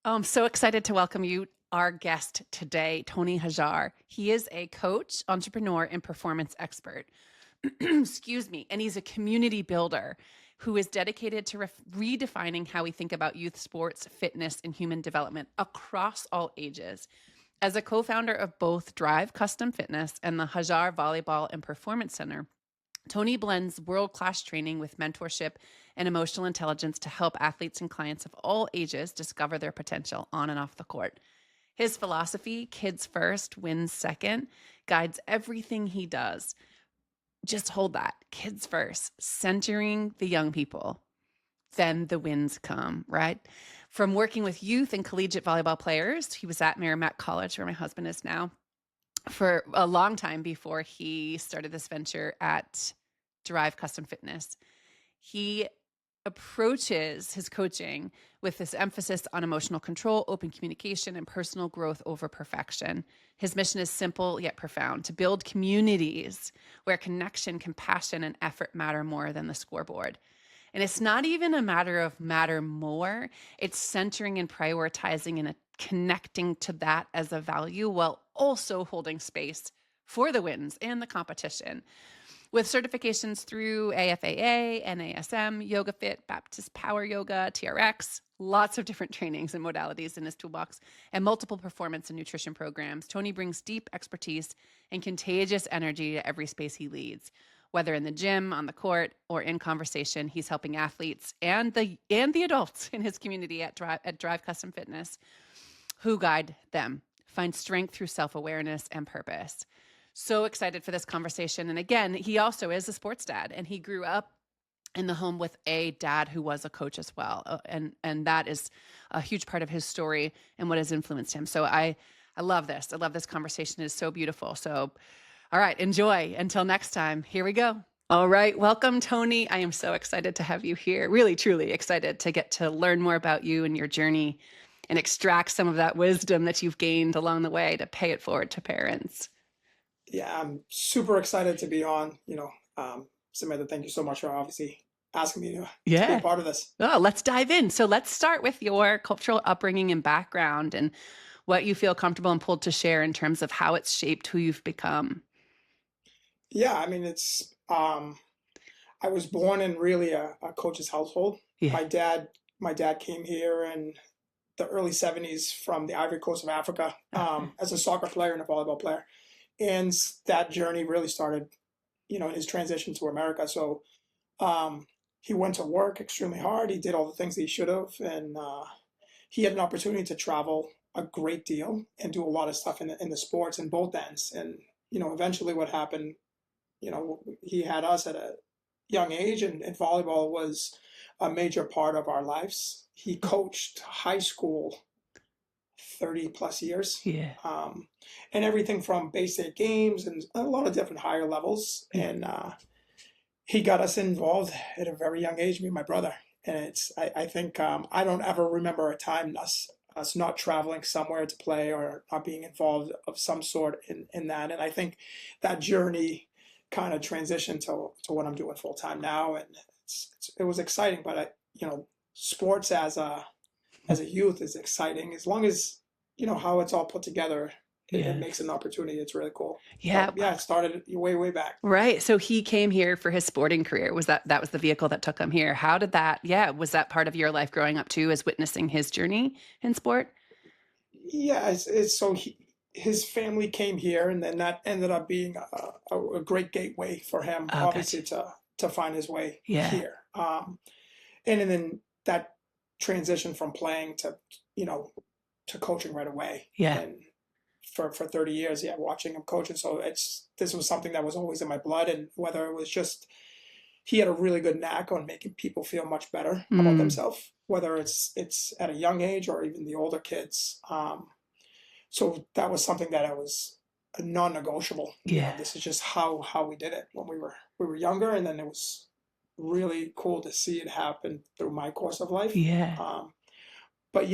I'm so excited to welcome you, our guest today, Tony Hajjar. He is a coach, entrepreneur, and performance expert. Excuse me. And he's a community builder who is dedicated to redefining how we think about youth sports, fitness, and human development across all ages. As a co-founder of both Drive Custom Fitness and the Hajjar Volleyball and Performance Center, Tony blends world-class training with mentorship and emotional intelligence to help athletes and clients of all ages discover their potential on and off the court. His philosophy, kids first, wins second, guides everything he does. Just hold that, kids first, centering the young people. Then the wins come, right? From working with youth and collegiate volleyball players, he was at Merrimack College, where my husband is now, for a long time before he started this venture at Drive Custom Fitness. He approaches his coaching with this emphasis on emotional control, open communication, and personal growth over perfection. His mission is simple yet profound: to build communities where connection, compassion, and effort matter more than the scoreboard. And it's not even a matter of matter more, it's centering and prioritizing and connecting to that as a value while also holding space for the wins and the competition. With certifications through AFAA, NASM, YogaFit, Baptist Power Yoga, TRX, lots of different trainings and modalities in his toolbox, and multiple performance and nutrition programs, Tony brings deep expertise and contagious energy to every space he leads. Whether in the gym, on the court, or in conversation, he's helping athletes and the adults in his community at Drive Custom Fitness who guide them find strength through self-awareness and purpose. So excited for this conversation. And again, he also is a sports dad, and he grew up in the home with a dad who was a coach as well. And that is a huge part of his story and what has influenced him. So I love this. I love this conversation. It is so beautiful. So, all right, enjoy. Until next time, here we go. All right. Welcome, Tony. I am so excited to have you here. Really, truly excited to get to learn more about you and your journey and extract some of that wisdom that you've gained along the way to pay it forward to parents. Yeah, I'm super excited to be on. Samantha, thank you so much for obviously asking me to be a part of this. Oh, let's dive in. So let's start with your cultural upbringing and background and what you feel comfortable and pulled to share in terms of how it's shaped who you've become. Yeah, I mean, I was born in really a coach's household. Yeah. My dad came here in the early 70s from the Ivory Coast of Africa as a soccer player and a volleyball player. And that journey really started, in his transition to America. So he went to work extremely hard. He did all the things that he should have. And he had an opportunity to travel a great deal and do a lot of stuff in the sports in both ends. And, eventually what happened, he had us at a young age, and volleyball was a major part of our lives. He coached high school 30 plus years. Yeah. And everything from basic games and a lot of different higher levels. And he got us involved at a very young age, me and my brother. And I think I don't ever remember a time us not traveling somewhere to play or not being involved of some sort in that. And I think that journey kind of transitioned to what I'm doing full time now. And it was exciting, but sports as a youth is exciting as long as how it's all put together. It makes an opportunity. It's really cool. Yeah. It started way back. Right. So he came here for his sporting career. That was the vehicle that took him here? How did that? Yeah. Was that part of your life growing up too, as witnessing his journey in sport? Yeah. His family came here, and then that ended up being a great gateway for him, obviously, to find his way here. And then that transition from playing to coaching right away. Yeah. And for 30 years, watching him coaching. So this was something that was always in my blood. And whether it was just, he had a really good knack on making people feel much better about themselves, whether it's at a young age or even the older kids. So that was something that was a non-negotiable. Yeah. This is just how we did it when we were younger. And then it was really cool to see it happen through my course of life. Yeah. But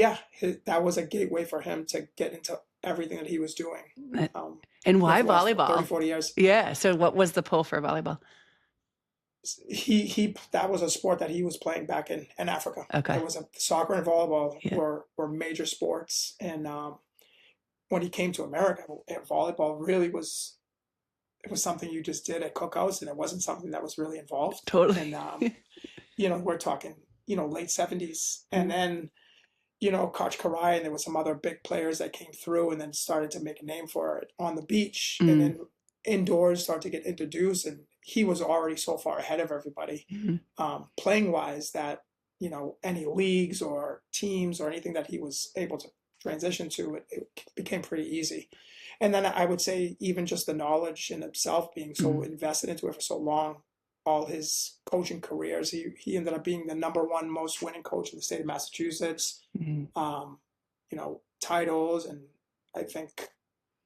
that was a gateway for him to get into everything that he was doing. And why volleyball? 30, 40 years. Yeah. So what was the pull for volleyball? he that was a sport that he was playing back in Africa. Okay. It was soccer and volleyball Yeah. were major sports, and when he came to America, volleyball really was it was something you just did at cookouts, and it wasn't something that was really involved. Totally. And we're talking late 70s, and Mm. then Coach Karai, and there were some other big players that came through and then started to make a name for it on the beach, and Mm. then indoors started to get introduced, and he was already so far ahead of everybody, Mhm. playing wise, that any leagues or teams or anything that he was able to transition to, it became pretty easy. And then I would say even just the knowledge in himself, being so Mm. invested into it for so long, all his coaching careers, he ended up being the #1 most winning coach in the state of Massachusetts. Mm. Titles, and I think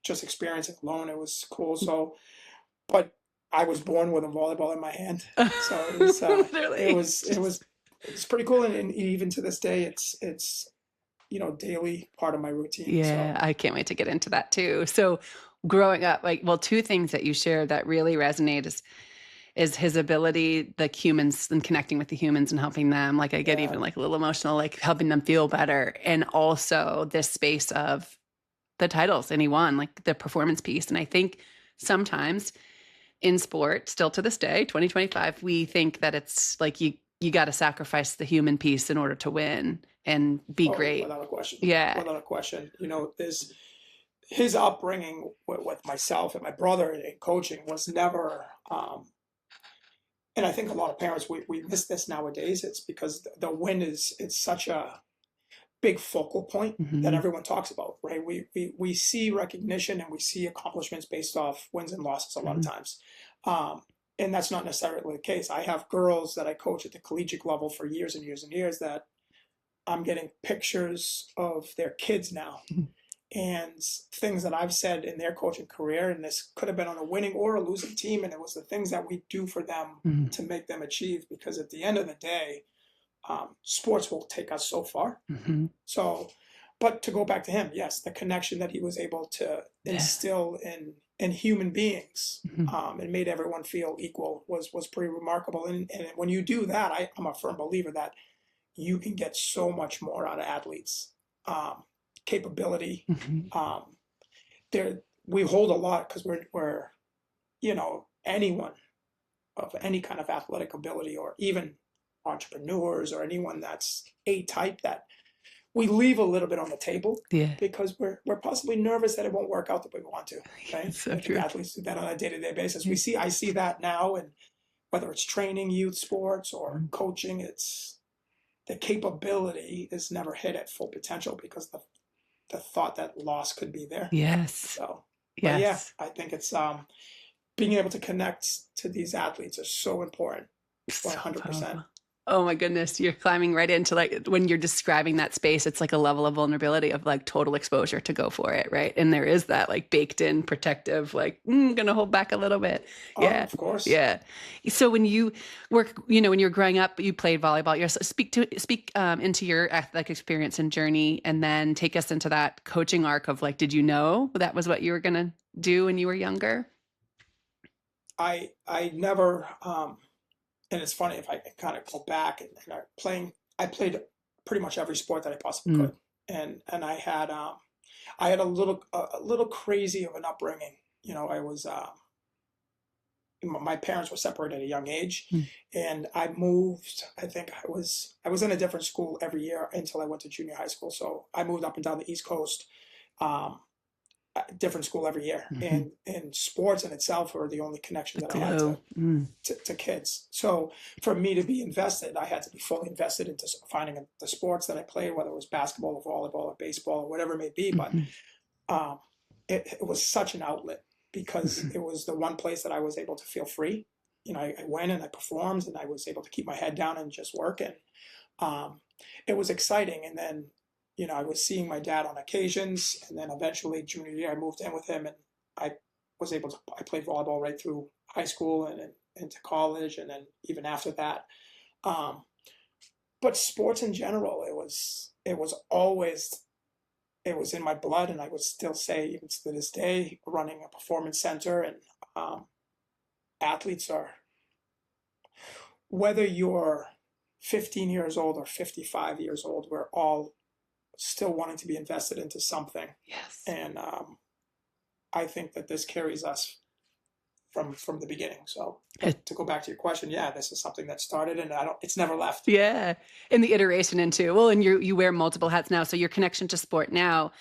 just experiencing alone, it was cool. So, but I was born with a volleyball in my hand, so it was Literally. it's pretty cool, and even to this day, it's daily part of my routine. Yeah, So I can't wait to get into that too. So growing up, like, well, two things that you shared that really resonate is his ability, the humans, and connecting with the humans and helping them. Like, I get yeah, even like a little emotional, like helping them feel better. And also this space of the titles, and he won, like the performance piece. And I think sometimes in sport, still to this day, 2025, we think that it's like you got to sacrifice the human piece in order to win and be oh, great. without a question, Yeah. without a question. There's his upbringing with myself and my brother in coaching was never. And I think a lot of parents, we miss this nowadays. It's because the win it's such a big focal point that Hmm. everyone talks about, right? We see recognition and we see accomplishments based off wins and losses a lot of Hmm. times. And that's not necessarily the case. I have girls that I coach at the collegiate level for years and years and years that I'm getting pictures of their kids now and things that I've said in their coaching career. And this could have been on a winning or a losing team. And it was the things that we do for them Hmm. to make them achieve. Because at the end of the day, sports will take us so far. Hmm. So, but to go back to him, yes, the connection that he was able to Yeah. instill in human beings, Hmm. and made everyone feel equal was pretty remarkable. And when you do that, I'm a firm believer that you can get so much more out of athletes. Capability. Hmm. Um, there we hold a lot because we're anyone of any kind of athletic ability, or even entrepreneurs, or anyone that's A type, that we leave a little bit on the table Yeah. because we're possibly nervous that it won't work out the way we want to, right? It's so I think true. athletes do that on a day-to-day basis. Yeah. I see that now, and whether it's training, youth sports, or Mhm. coaching, it's the capability is never hit at full potential because the thought that loss could be there. Yes. So, but yeah, Yes. I think it's being able to connect to these athletes is so important. So 100%. powerful. Oh my goodness. You're climbing right into, like, when you're describing that space, it's like a level of vulnerability of like total exposure to go for it. Right. And there is that like baked in protective, like, gonna hold back a little bit. Oh, Yeah. of course. Yeah. So when you when you were growing up, you played volleyball. Speak into your athletic experience and journey, and then take us into that coaching arc of, like, did you know that was what you were gonna do when you were younger? I never and it's funny if I can kind of go back and I played pretty much every sport that I possibly Mm. could, and I had a little crazy of an upbringing. I was my parents were separated at a young age, Mm. and I moved. I think I was in a different school every year until I went to junior high school. So I moved up and down the East Coast, um, a different school every year, Hmm. and sports in itself were the only connection The that I had to glow. Mm. to kids. So for me to be invested, I had to be fully invested into finding the sports that I played, whether it was basketball or volleyball or baseball or whatever it may be. But Hmm. um, it was such an outlet because Hmm. it was the one place that I was able to feel free. I went and I performed, and I was able to keep my head down and just work. And um, it was exciting. And then, I was seeing my dad on occasions, and then eventually junior year, I moved in with him, and I I played volleyball right through high school and into college, and then even after that. Um, but sports in general, it was always it was in my blood, and I would still say, even to this day, running a performance center, and um, athletes are whether you're 15 years old or 55 years old, we're all still wanting to be invested into something. Yes. And I think that this carries us from the beginning. So to go back to your question, yeah, this is something that started, and it's never left. Yeah. And the iteration into, well, and you wear multiple hats now. So your connection to sport now,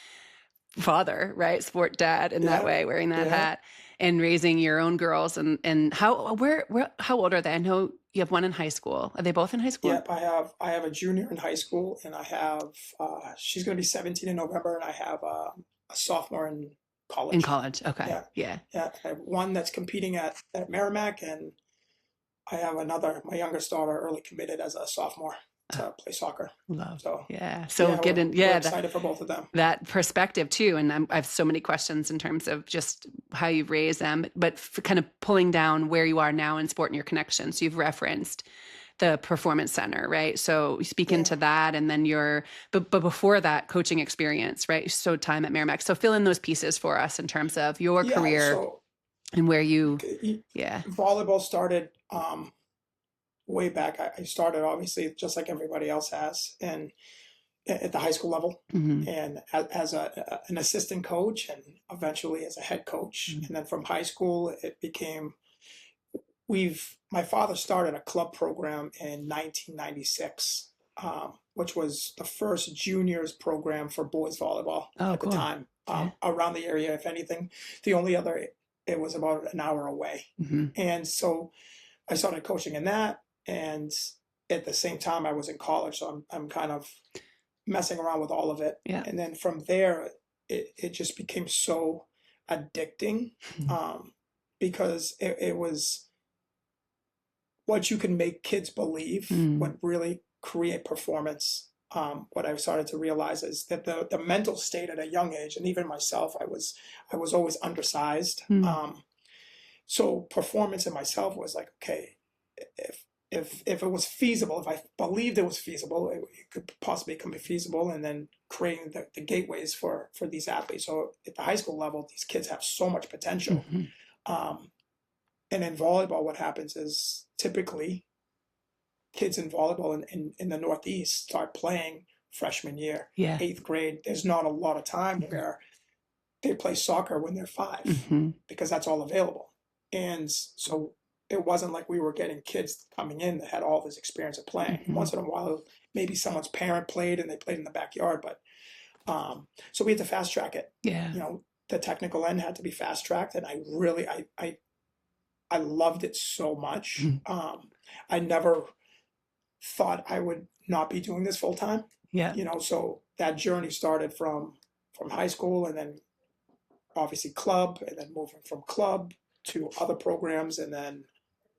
father, right? Sport dad in that way, wearing that hat and raising your own girls. And how old are they? I know you have one in high school. Are they both in high school? Yep. I have a junior in high school, and I have, she's going to be 17 in November, and I have a sophomore in college. In college. Okay. Yeah. I have one that's competing at Merrimack, and I have my youngest daughter early committed as a sophomore to play soccer. Love. So we're excited for both of them. That perspective too, and I have so many questions in terms of just how you've raised them, but for kind of pulling down where you are now in sport and your connections. You've referenced the performance center, right? So you speak into that, and then but before that, coaching experience, right? So time at Merrimack. So fill in those pieces for us in terms of your career and where you. Volleyball started way back. I started obviously just like everybody else has, and at the high school level, and as an assistant coach, and eventually as a head coach, and then from high school it became. My father started a club program in 1996, which was the first juniors program for boys volleyball at the time around the area. If anything, the only other, it was about an hour away. And so I started coaching in that, and at the same time I was in college, so I'm kind of messing around with all of it. And then from there, it just became so addicting, because it was what you can make kids believe would really create performance. What I started to realize is that the mental state at a young age, and even myself, I was always undersized. So performance in myself was like, okay, if it was feasible, if I believed it was feasible, it could possibly become feasible, and then creating the gateways for these athletes. So at the high school level, these kids have so much potential. And in volleyball, what happens is typically kids in volleyball in the Northeast start playing freshman year, 8th grade. There's not a lot of time where they play soccer when they're 5, because that's all available. And so it wasn't like we were getting kids coming in that had all this experience of playing. Once in a while, maybe someone's parent played and they played in the backyard, but so we had to fast track it. The technical end had to be fast tracked, and I loved it so much. I never thought I would not be doing this full time. So that journey started from high school, and then obviously club, and then moving from club to other programs, and then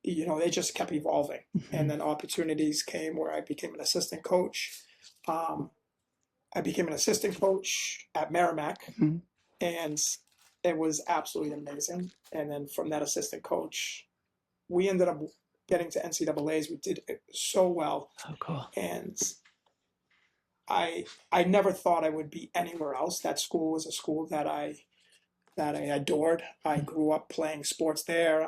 they just kept evolving. And then opportunities came where I became an assistant coach. I became an assistant coach at Merrimack, and it was absolutely amazing. And then from that assistant coach, we ended up getting to NCAAs. We did so well. Oh, cool. And I never thought I would be anywhere else. That school was a school that I adored. I grew up playing sports there.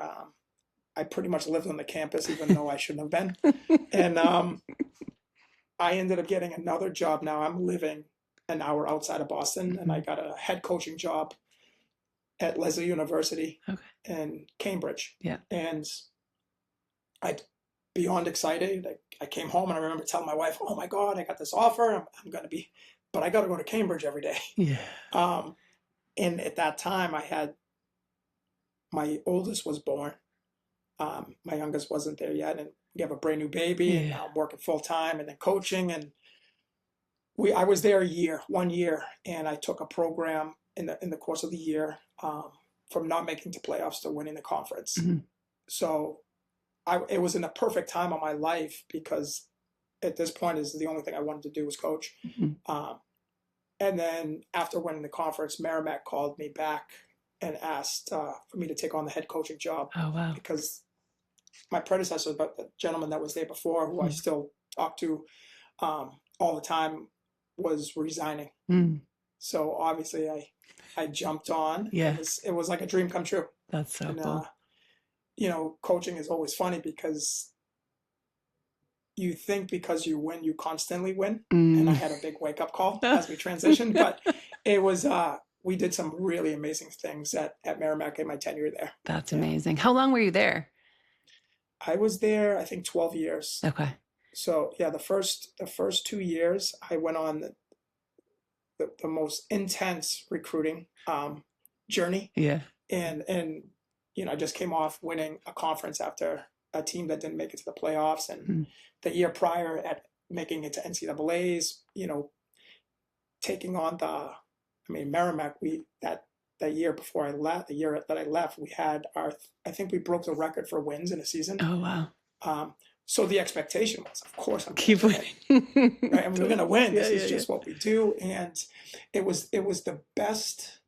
I pretty much lived on the campus, even though I shouldn't have been. And I ended up getting another job. Now I'm living an hour outside of Boston, and I got a head coaching job at Lesley University in Cambridge. And I, beyond excited, I came home, and I remember telling my wife, "Oh my God, I got this offer. I'm going to be, but I got to go to Cambridge every day." And at that time, my oldest was born. My youngest wasn't there yet, and we have a brand new baby, and I'm working full time, and then coaching, and I was there 1 year, and I took a program in the course of the year, from not making to playoffs to winning the conference. So it was in a perfect time of my life, because at this point is the only thing I wanted to do was coach. And then after winning the conference, Merrimack called me back and asked for me to take on the head coaching job. Oh, wow. Because my predecessor, but the gentleman that was there before, who I still talk to all the time, was resigning. So obviously I jumped on. It was like a dream come true. That's so cool. Coaching is always funny, because you think because you win, you constantly win. And I had a big wake up call as we transitioned, but it was, we did some really amazing things at Merrimack in my tenure there. That's amazing. How long were you there? I was there, I think 12 years. Okay. So yeah, the first 2 years I went on the most intense recruiting journey. Yeah. And I just came off winning a conference after a team that didn't make it to the playoffs, and the year prior at making it to NCAA's, taking on Merrimack, that year before I left, the year that I left, we had I think we broke the record for wins in a season. Oh, wow. So the expectation was, of course, I'm Keep winning. Right? And we're going to win. Yeah, This is yeah, just what we do. And it was the best.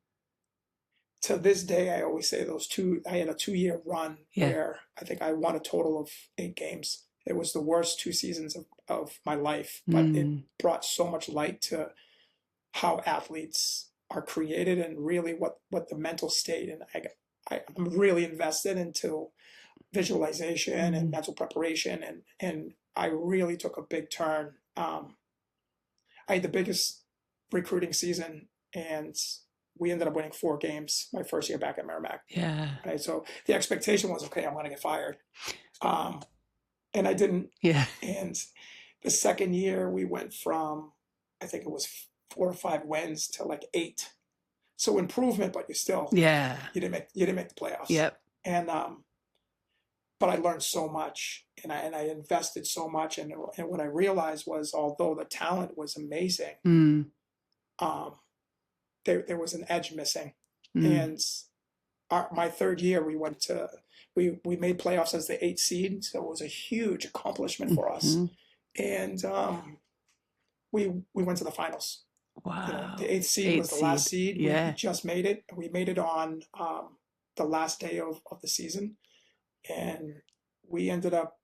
To this day, I always say I had a 2-year run where I think I won a total of 8 games. It was the worst 2 seasons of my life, but it brought so much light to how athletes are created and really what the mental state. And I'm really invested into visualization and mental preparation. And I really took a big turn. I had the biggest recruiting season, and we ended up winning 4 games my first year back at Merrimack. Yeah. Right. So the expectation was, okay, I'm going to get fired. And I didn't. Yeah. And the second year we went from, I think it was 4 or 5 wins to like 8. So improvement, but you didn't make the playoffs. Yep. And, but I learned so much, and I invested so much. And what I realized was, although the talent was amazing, there was an edge missing. And my third year, we made playoffs as the 8th seed, so it was a huge accomplishment for us. And we went to the finals. Wow. The 8th seed was the last seed. Yeah. We just made it. We made it on the last day of the season, and we ended up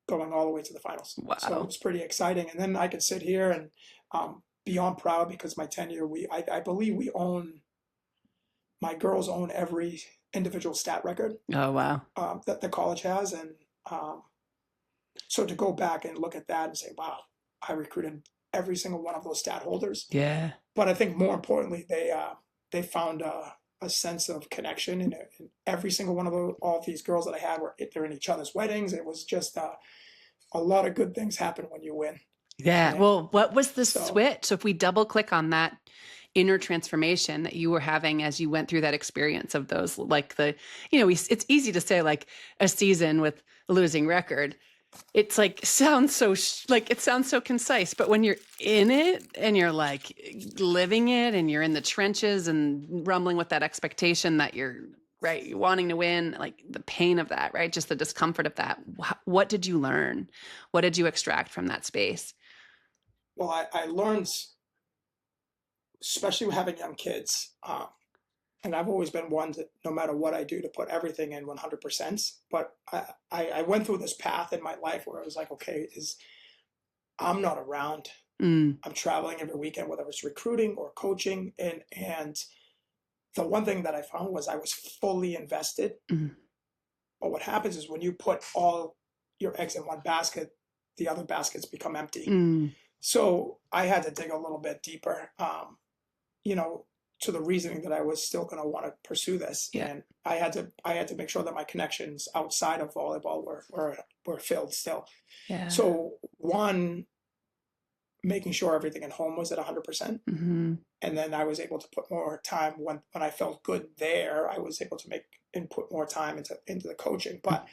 going all the way to the finals. Wow. So it was pretty exciting. And then I could sit here and beyond proud, because my tenure, I believe my girls own every individual stat record. Oh, wow. That the college has. And so to go back and look at that and say, wow, I recruited every single one of those stat holders. Yeah. But I think more importantly, they found a sense of connection, and every single one of all these girls that I had they're in each other's weddings. It was just a lot of good things happen when you win. Yeah. Well, what was the switch? So if we double click on that inner transformation that you were having as you went through that experience of those, like it's easy to say like a season with a losing record. It's like it sounds so concise, but when you're in it and you're like living it and you're in the trenches and rumbling with that expectation that you're wanting to win, like the pain of that, right? Just the discomfort of that. What did you learn? What did you extract from that space? Well, I learned, especially with having young kids, and I've always been one that no matter what I do, to put everything in 100%. But I went through this path in my life where I was like, okay, I'm not around. I'm traveling every weekend, whether it's recruiting or coaching. And the one thing that I found was I was fully invested. But what happens is when you put all your eggs in one basket, the other baskets become empty. So I had to dig a little bit deeper, to the reasoning that I was still going to want to pursue this. Yeah. And I had to make sure that my connections outside of volleyball were filled still. Yeah. So one, making sure everything at home was at 100%. And then I was able to put more time when I felt good there, I was able to put more time into the coaching. But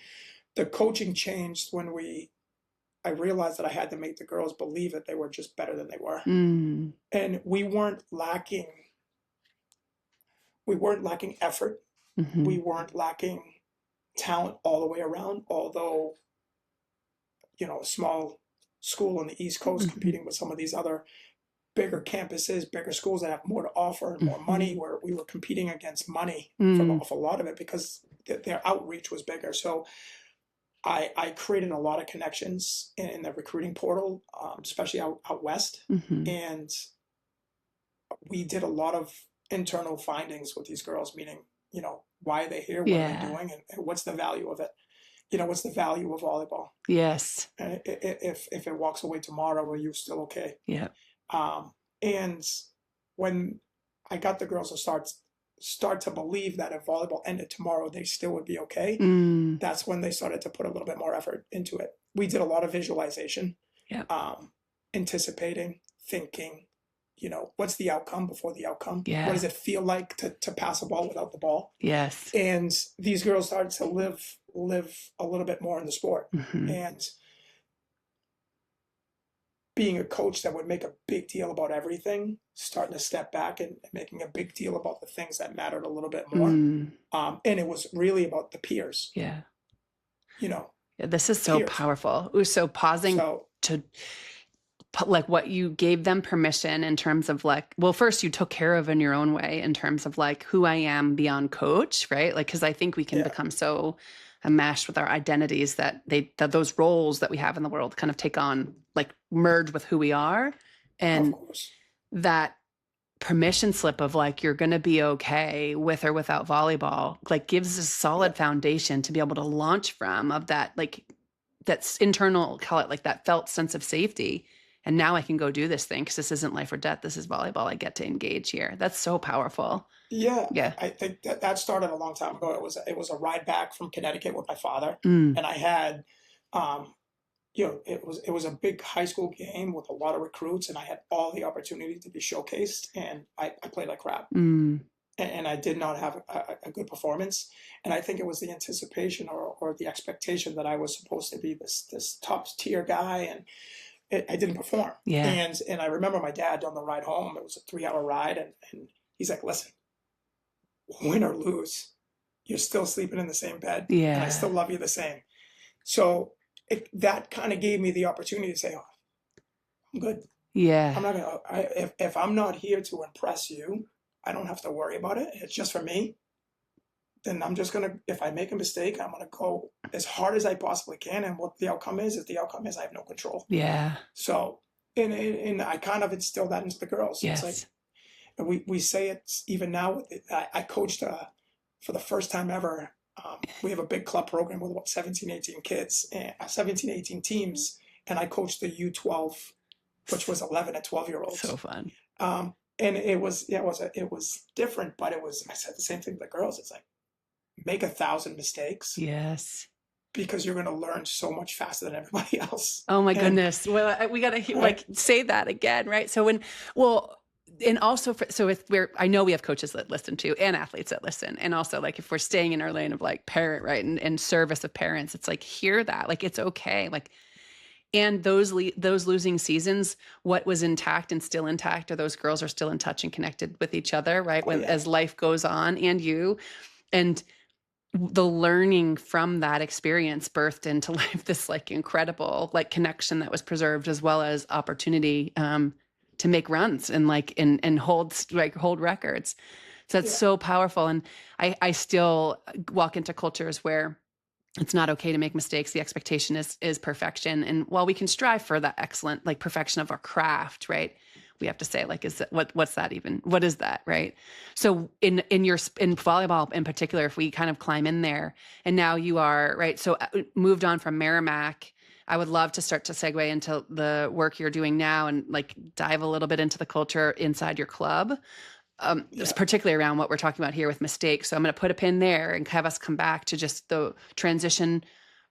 the coaching changed when I realized that I had to make the girls believe that they were just better than they were. And we weren't lacking effort. We weren't lacking talent all the way around, although, a small school on the East Coast competing with some of these other bigger campuses, bigger schools that have more to offer and more money, where we were competing against money for an awful lot of it because their outreach was bigger. So I created a lot of connections in the recruiting portal, especially out west. And we did a lot of internal findings with these girls, meaning, why are they here, what are they doing, and what's the value of it. what's the value of volleyball? Yes. And if it walks away tomorrow, are you still okay? Yeah. And when I got the girls to start to believe that if volleyball ended tomorrow, they still would be okay, Mm. that's when they started to put a little bit more effort into it. We did a lot of visualization, Yeah. anticipating, thinking, what's the outcome before the outcome? Yeah. What does it feel like to pass a ball without the ball? Yes. And these girls started to live a little bit more in the sport. Mm-hmm. And being a coach that would make a big deal about everything, starting to step back and making a big deal about the things that mattered a little bit more. Mm. And it was really about the peers. Yeah. Yeah, this is so peers. powerful. So pausing to like what you gave them permission in terms of like, well, first you took care of in your own way in terms of like who I am beyond coach, right? Like, cause I think we can become so enmeshed with our identities that those roles that we have in the world kind of take on, like merge with who we are. And that permission slip of like, you're going to be okay with or without volleyball, like gives a solid foundation to be able to launch from, of that, like that's internal, call it like that felt sense of safety. And now I can go do this thing because this isn't life or death. This is volleyball. I get to engage here. That's so powerful. Yeah. I think that started a long time ago. It was a ride back from Connecticut with my father. Mm. And I had, it was a big high school game with a lot of recruits, and I had all the opportunity to be showcased, and I played like crap. Mm. And I did not have a good performance. And I think it was the anticipation or the expectation that I was supposed to be this top tier guy, and I didn't perform. Yeah. And I remember my dad on the ride home, it was a 3-hour ride, and he's like, listen, win or lose, you're still sleeping in the same bed. Yeah. And I still love you the same. So that kind of gave me the opportunity to say, oh, I'm good. Yeah. I'm not gonna, if I'm not here to impress you, I don't have to worry about it. It's just for me. Then I'm just going to, if I make a mistake, I'm going to go as hard as I possibly can. And what the outcome is, if the outcome is I have no control. Yeah. So, and I kind of instill that into the girls. Yes. It's like, we say it even now. I coached for the first time ever. We have a big club program with about 17, 18 kids, 17, 18 teams. And I coached the U12, which was 11 and 12-year-olds. So fun. And it was different, but I said the same thing to the girls. It's like, make 1,000 mistakes. Yes. Because you're going to learn so much faster than everybody else. Oh my goodness. Well, we got to like say that again, right? So and also I know we have coaches that listen to and athletes that listen. And also like, if we're staying in our lane of like parent, right. And service of parents, it's like, hear that, like, it's okay. Like, and those losing seasons, what was intact and still intact, or those girls are still in touch and connected with each other, right? As life goes on, and the learning from that experience birthed into life this like incredible like connection that was preserved, as well as opportunity to make runs and like and hold records. So that's so powerful. And I still walk into cultures where it's not okay to make mistakes. The expectation is perfection. And while we can strive for that excellent like perfection of our craft, right? We have to say like, what's that even? What is that, right? So in volleyball in particular, if we kind of climb in there, and now you are right. So moved on from Merrimack, I would love to start to segue into the work you're doing now and like dive a little bit into the culture inside your club. Particularly around what we're talking about here with mistakes. So I'm going to put a pin there and have us come back to just the transition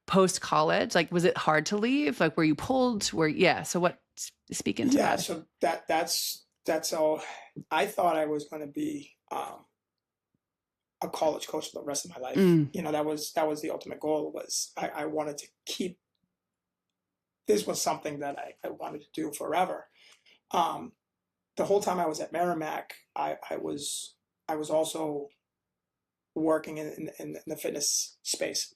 post-college. Like, was it hard to leave? Like, were you pulled? So what, speak into that? So that's all. I thought I was going to be a college coach for the rest of my life. That was the ultimate goal. Was I wanted to keep, this was something that I wanted to do forever. The whole time I was at Merrimack, I was also working in the fitness space,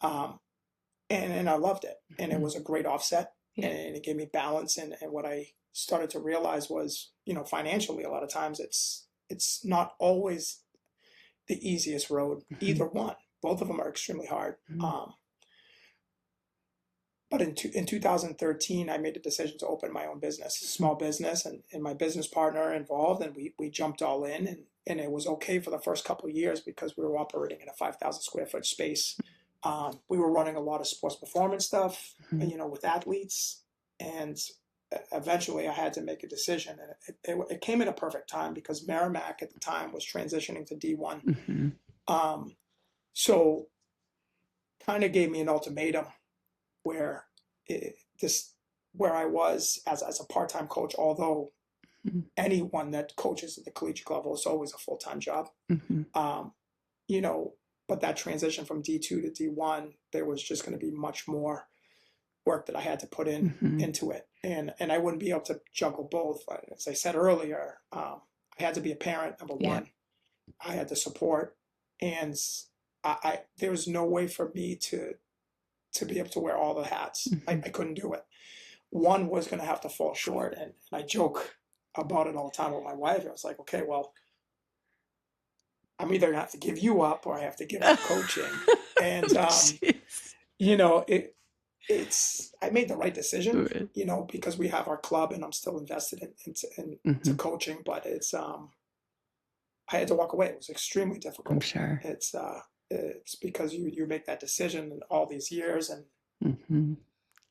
and I loved it, and it was a great offset, and it gave me balance. And what I started to realize was, financially, a lot of times it's not always the easiest road. Either one, both of them are extremely hard. But in 2013, I made the decision to open my own business, small business, and my business partner involved, and we jumped all in, and it was okay for the first couple of years because we were operating in a 5,000 square foot space We were running a lot of sports performance stuff, Mhm. with athletes, and eventually I had to make a decision, and it came at a perfect time because Merrimack at the time was transitioning to D1. Mhm. Um, so kind of gave me an ultimatum where this where I was as a part-time coach, although Mhm. anyone that coaches at the collegiate level is always a full-time job. Mhm. Um, you know, but that transition from D2 to D1, there was just going to be much more work that I had to put Mhm. into it, and I wouldn't be able to juggle both. As I said earlier, I had to be a parent. Number Yeah. one, I had to support, and there was no way for me to be able to wear all the hats. I Mhm. couldn't do it. One was going to have to fall short, and I joke about it all the time with my wife. I was like, okay, well, I'm either gonna have to give you up or I have to give up coaching. And Jeez. it's I made the right decision, Right. because we have our club and I'm still invested into Mhm. coaching, but I had to walk away. It was extremely I'm difficult. sure. It's because you make that decision in all these years, Mhm.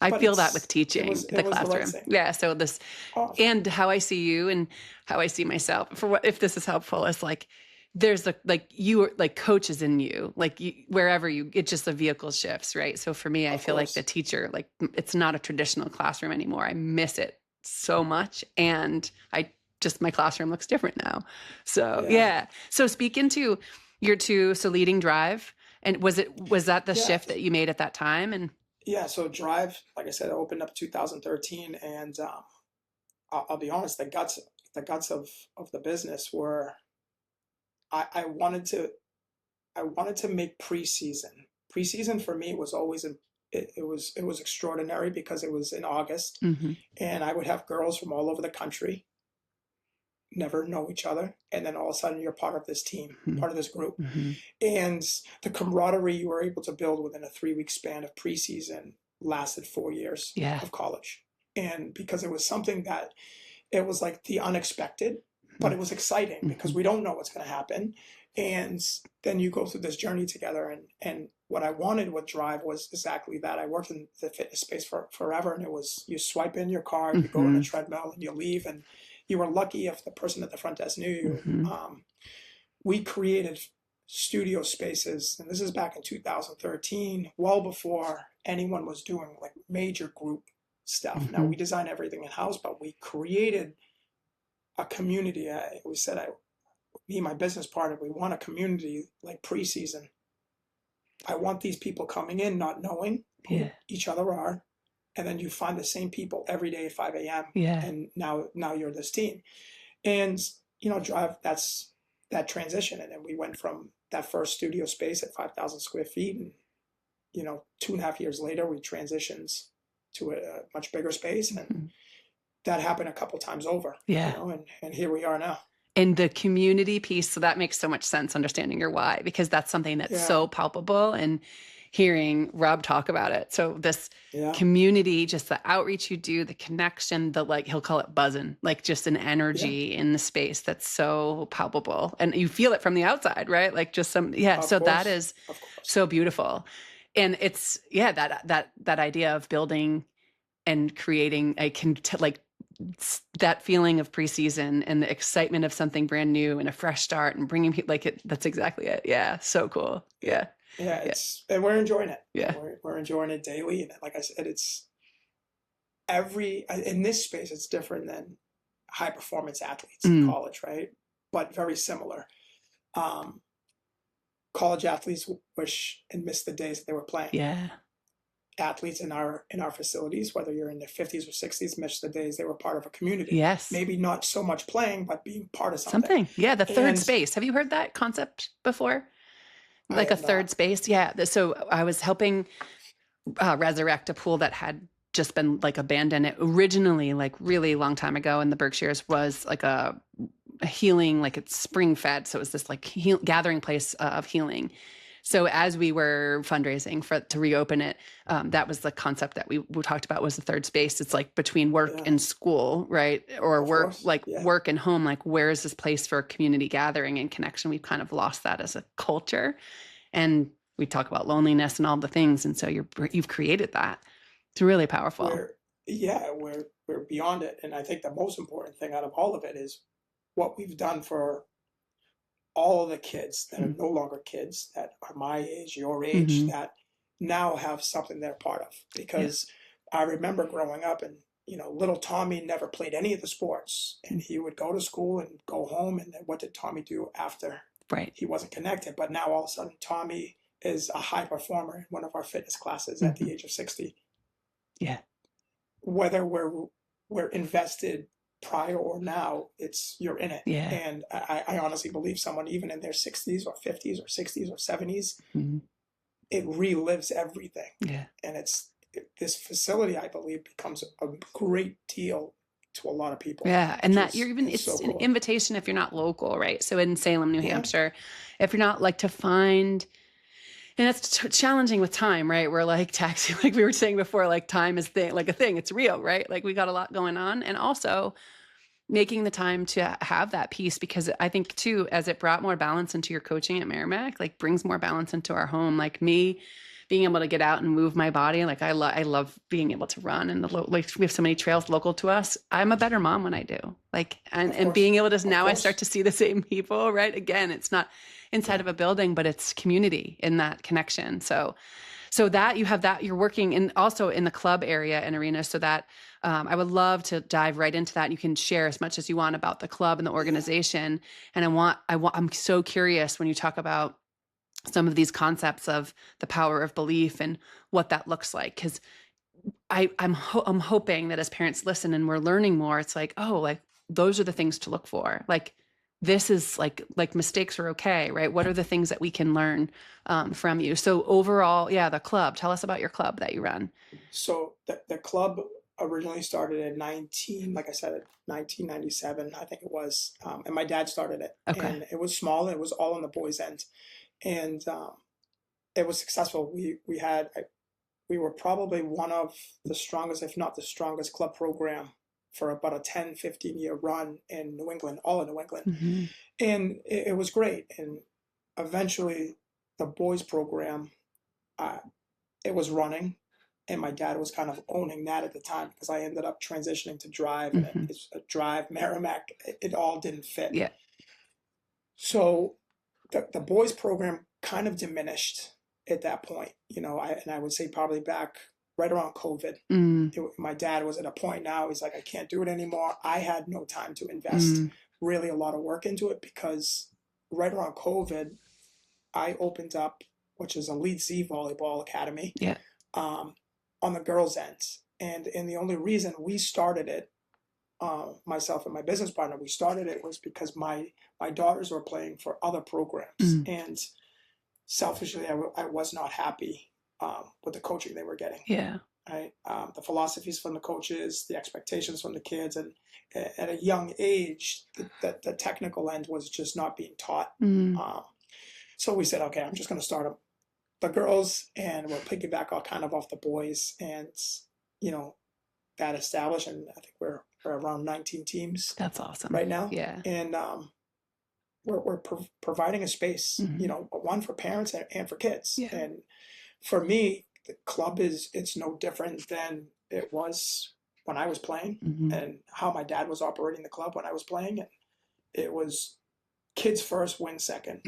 I but feel that with it teaching, was it the was the right classroom. thing. Yeah, so this Awesome. and how I see you and how I see myself, for what if this is helpful, is like there's like you are like coaches in you, like you, wherever you, it's just the vehicle shifts, right? So for me, I Of feel like the course. teacher, like it's not a traditional classroom anymore. I miss it so much. And I just, my classroom looks different now. So Yeah. yeah. So speak into your two, so leading Drive. And was that the Yeah. shift that you made at that time? And Yeah. So Drive, like I said, opened up 2013, and I'll be honest, the guts of the business were I wanted to make preseason. Preseason for me was always it was extraordinary because it was in August, Mhm. and I would have girls from all over the country never know each other, and then all of a sudden you're part of this team, Mhm. part of this group, Mhm. and the camaraderie you were able to build within a 3 week span of preseason lasted 4 years Yeah. of college, and because it was something that it was like the unexpected, but Mhm. it was exciting because Mhm. we don't know what's going to happen. And then you go through this journey together. And what I wanted with Drive was exactly that. I worked in the fitness space for forever, and it was you swipe in your card, you go on a Mhm. treadmill, and you leave. And you were lucky if the person at the front desk knew you. Mhm. We created studio spaces, and this is back in 2013, well before anyone was doing like major group stuff. Now we Mhm. design everything in house, but we created a community. We said, me and my business partner, we want a community like preseason. I want these people coming in not knowing Yeah. who each other are, and then you find the same people every day at 5 a.m. Yeah. And now you're this team, and Drive that's that transition, and then we went from that first studio space at 5,000 square feet, and 2.5 years later we transitioned to a much bigger space, and Mhm. that happened a couple times over, Yeah. and here we are now. And the community piece, so that makes so much sense, understanding your why, because that's something that's Yeah, so palpable, and hearing Rob talk about it. So this yeah, community, just the outreach you do, the connection, the like, he'll call it buzzing, like just an yeah. energy in the space that's so palpable. And you feel it from the outside, right? Like just some, yeah. Of So that course, is of course. so beautiful. And it's, yeah, that idea of building and creating a like that feeling of preseason and the excitement of something brand new and a fresh start and bringing people, like it, that's exactly it. Yeah. So cool. Yeah, Yeah. yeah. Yeah. And we're enjoying it. Yeah. We're enjoying it daily. And like I said, it's in this space. It's different than high performance athletes in Mm. college, right? But very similar. Um, College athletes wish and miss the days that they were playing. Yeah. Athletes in our facilities, whether you're in the 50s or 60s, miss the days they were part of a community. Yes. Maybe not so much playing, but being part of something. Something. Yeah. The third And space. Have you heard that concept before? I Like a have third not. space? Yeah. So I was helping resurrect a pool that had just been like abandoned. It originally, like really long time ago in the Berkshires, was like a healing, like it's spring fed. So it was this like gathering place of healing. So as we were fundraising to reopen it, that was the concept that we talked about, was the third space. It's like between work Yeah, and school, right? Or of course. Yeah, work and home. Like, where is this place for community gathering and connection? We've kind of lost that as a culture. And we talk about loneliness and all the things. And so you've created that. It's really powerful. We're beyond it. And I think the most important thing out of all of it is what we've done for all of the kids that are no longer kids, that are my age, your age, that now have something they're part of. Because I remember growing up and, little Tommy never played any of the sports, and he would go to school and go home. And then what did Tommy do after? Right. He wasn't connected. But now all of a sudden, Tommy is a high performer in one of our fitness classes at the age of 60. Yeah. Whether we're invested prior or now, you're in it. Yeah. And I honestly believe someone even in their 60s or 50s or 60s or 70s, it relives everything. Yeah. And this facility, I believe, becomes a great deal to a lot of people. Yeah. And that it's so an cool. invitation if you're not local, right? So in Salem, New Hampshire, if you're not to find, and it's challenging with time, right? We're taxi, like we were saying before, time is a thing, it's real, right? We got a lot going on. And also making the time to have that piece, because I think too, as it brought more balance into your coaching at Merrimack, brings more balance into our home. Me being able to get out and move my body. I love being able to run, and we have so many trails local to us. I'm a better mom when I do, and being able to, now I start to see the same people, right? Again, it's not inside of a building, but it's community in that connection. So that you have that, you're working in also in the club area and arena, so that I would love to dive right into that. You can share as much as you want about the club and the organization. And I'm so curious when you talk about some of these concepts of the power of belief and what that looks like. Because I'm hoping that as parents listen and we're learning more, it's those are the things to look for. This is mistakes are okay, right? What are the things that we can learn from you? So overall, the club, tell us about your club that you run. So the club originally started in 1997, I think it was. And my dad started it. Okay. And it was small, and it was all on the boys' end. And it was successful. We were probably one of the strongest, if not the strongest, club program for about a 10-15 year run in New England, all in New England. And it was great. And eventually the boys program, it was running, and my dad was kind of owning that at the time, because I ended up transitioning to drive, and it's a drive, Merrimack, it all didn't fit. Yeah. So the boys program kind of diminished at that point, I would say probably back right around COVID. My dad was at a point now, he's like, I can't do it anymore. I had no time to invest really a lot of work into it, because right around COVID, I opened up, which is a Lead Z Volleyball Academy, on the girls' end. And the only reason we started it, myself and my business partner, we started it was because my daughters were playing for other programs. And selfishly, I was not happy with the coaching they were getting. Yeah. Right. The philosophies from the coaches, the expectations from the kids, and at a young age, the technical end was just not being taught. So we said, okay, I'm just going to start the girls, and we'll piggyback all kind of off the boys, and that established. And I think we're around 19 teams. That's awesome right now. Yeah. And we're providing a space, one for parents and for kids. Yeah. And for me, the club it's no different than it was when I was playing, and how my dad was operating the club when I was playing. And it was kids first, win second,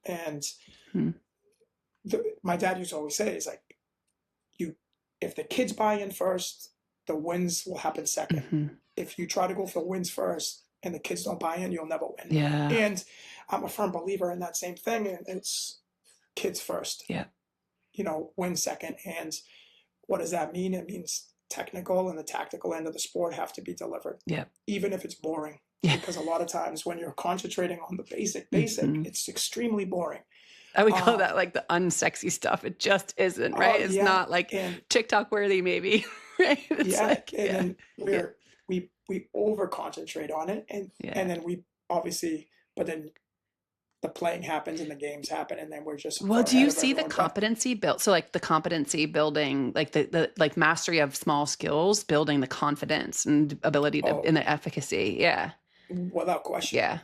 and my dad used to always say, it's if the kids buy in first, the wins will happen second. If you try to go for wins first and the kids don't buy in, you'll never win. Yeah. And I'm a firm believer in that same thing. And it's kids first. Yeah. Win second. And what does that mean? It means technical and the tactical end of the sport have to be delivered. Yeah. Even if it's boring. Yeah. Because a lot of times when you're concentrating on the basic, it's extremely boring. I would call that the unsexy stuff. It just isn't, right? It's not TikTok worthy, maybe, right? Then we over concentrate on it, and then we obviously, but then the playing happens and the games happen, and then we're just. Well, do you see the competency built? So the competency building, the mastery of small skills, building the confidence and ability to in the efficacy. Yeah. Without question. Yeah.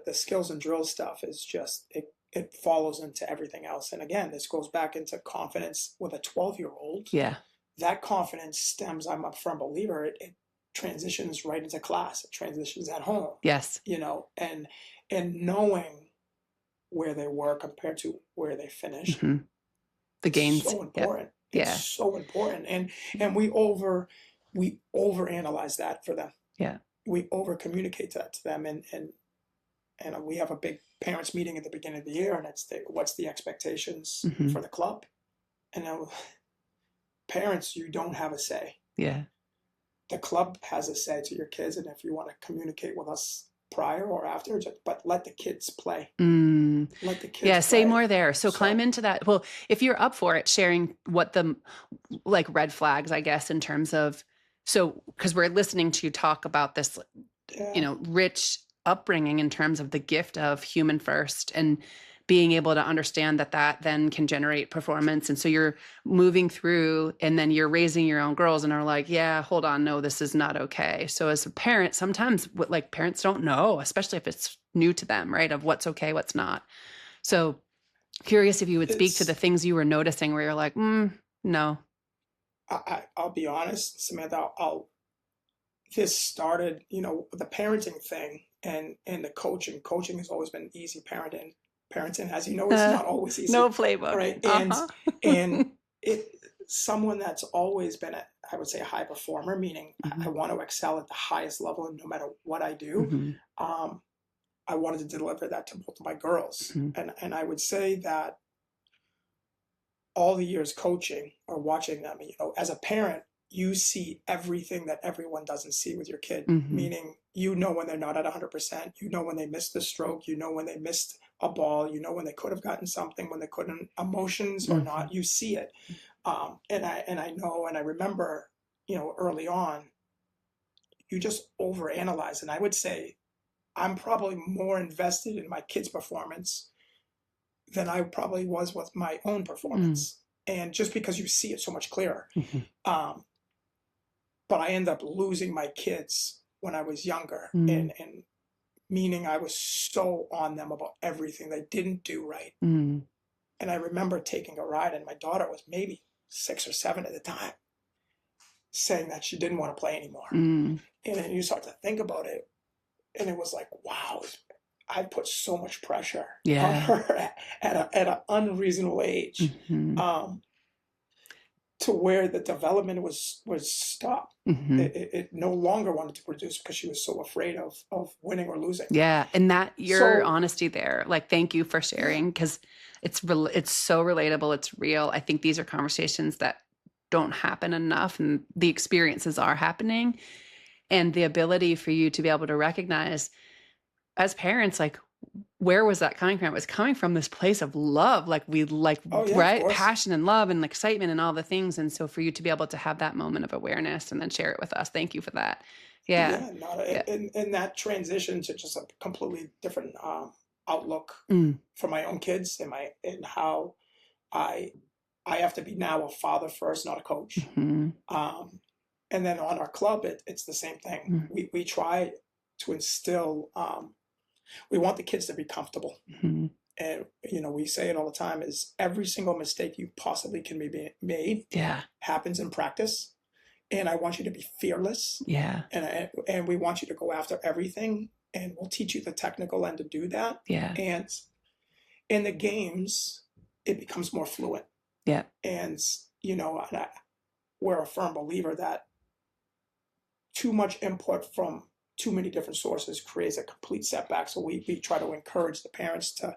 The skills and drill stuff is just it follows into everything else. And again, this goes back into confidence with a 12-year-old. Yeah. That confidence stems, I'm a firm believer, it transitions right into class. It transitions at home. Yes. And knowing where they were compared to where they finished. Mm-hmm. The gains. So important. Yep. It's so important. And we overanalyze that for them. Yeah. We over communicate that to them. And we have a big parents meeting at the beginning of the year, and it's what's the expectations for the club? And then parents, you don't have a say. Yeah. The club has a say to your kids, and if you want to communicate with us prior or after, but let the kids play. Let the kids play. Say more there. So climb into that. Well, if you're up for it, sharing what the red flags, I guess, in terms of, because we're listening to you talk about this, rich upbringing in terms of the gift of human first and being able to understand that then can generate performance. And so you're moving through, and then you're raising your own girls and are like, yeah, hold on, no, this is not okay. So as a parent, sometimes parents don't know, especially if it's new to them, right? Of what's okay, what's not. So curious if you would speak to the things you were noticing where you're like, no. I'll be honest, Samantha, this started, the parenting thing and the coaching. Coaching has always been easy. Parenting, as you know, is not always easy. No playbook. Right. And someone that's always been I would say a high performer, meaning I want to excel at the highest level, and no matter what I do, I wanted to deliver that to both of my girls. And I would say that all the years coaching or watching them, as a parent, you see everything that everyone doesn't see with your kid, meaning, when they're not at 100%, when they missed the stroke, when they missed a ball, when they could have gotten something, when they couldn't, emotions or not, you see it. And I know, and I remember, early on, you just overanalyze. And I would say I'm probably more invested in my kids' performance than I probably was with my own performance. And just because you see it so much clearer. But I ended up losing my kids when I was younger, and meaning I was so on them about everything they didn't do right. And I remember taking a ride, and my daughter was maybe 6 or 7 at the time, saying that she didn't want to play anymore. And then you start to think about it, and it was like, wow, I put so much pressure on her at an unreasonable age. To where the development was stopped. It no longer wanted to produce because she was so afraid of winning or losing. Yeah, and that your honesty there, thank you for sharing, because it's so relatable, it's real. I think these are conversations that don't happen enough, and the experiences are happening, and the ability for you to be able to recognize as parents, where was that coming from? It was coming from this place of love, right? Passion and love and excitement and all the things. And so for you to be able to have that moment of awareness and then share it with us, thank you for that. And that transition to just a completely different outlook for my own kids and how I have to be now a father first, not a coach. And then on our club, it's the same thing. We try to instill. We want the kids to be comfortable. And, we say it all the time, is every single mistake you possibly can be made happens in practice. And I want you to be fearless. And we want you to go after everything. And we'll teach you the technical end to do that. And in the games, it becomes more fluent. And, we're a firm believer that too much input from too many different sources creates a complete setback. So we try to encourage the parents to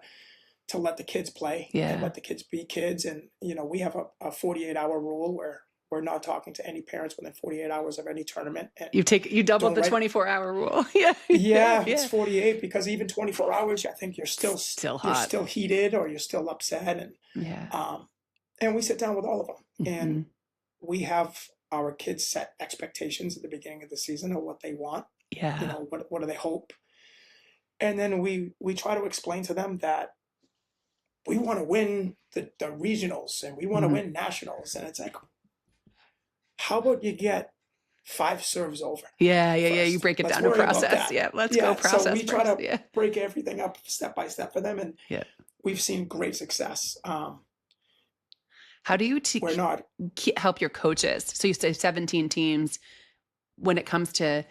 let the kids play and let the kids be kids. And, we have a 48-hour rule where we're not talking to any parents within 48 hours of any tournament. And you doubled the 24-hour rule. It's 48, because even 24 hours, I think you're still hot. You're still heated, or you're still upset. And we sit down with all of them, and we have our kids set expectations at the beginning of the season of what they want. What do they hope? And then we try to explain to them that we want to win the regionals, and we want to win nationals. And it's like, how about you get 5 serves over? You break it down to process. Let's go process. So we try to break everything up step by step for them. And we've seen great success. How do you We're not. help your coaches? So you say 17 teams. When it comes to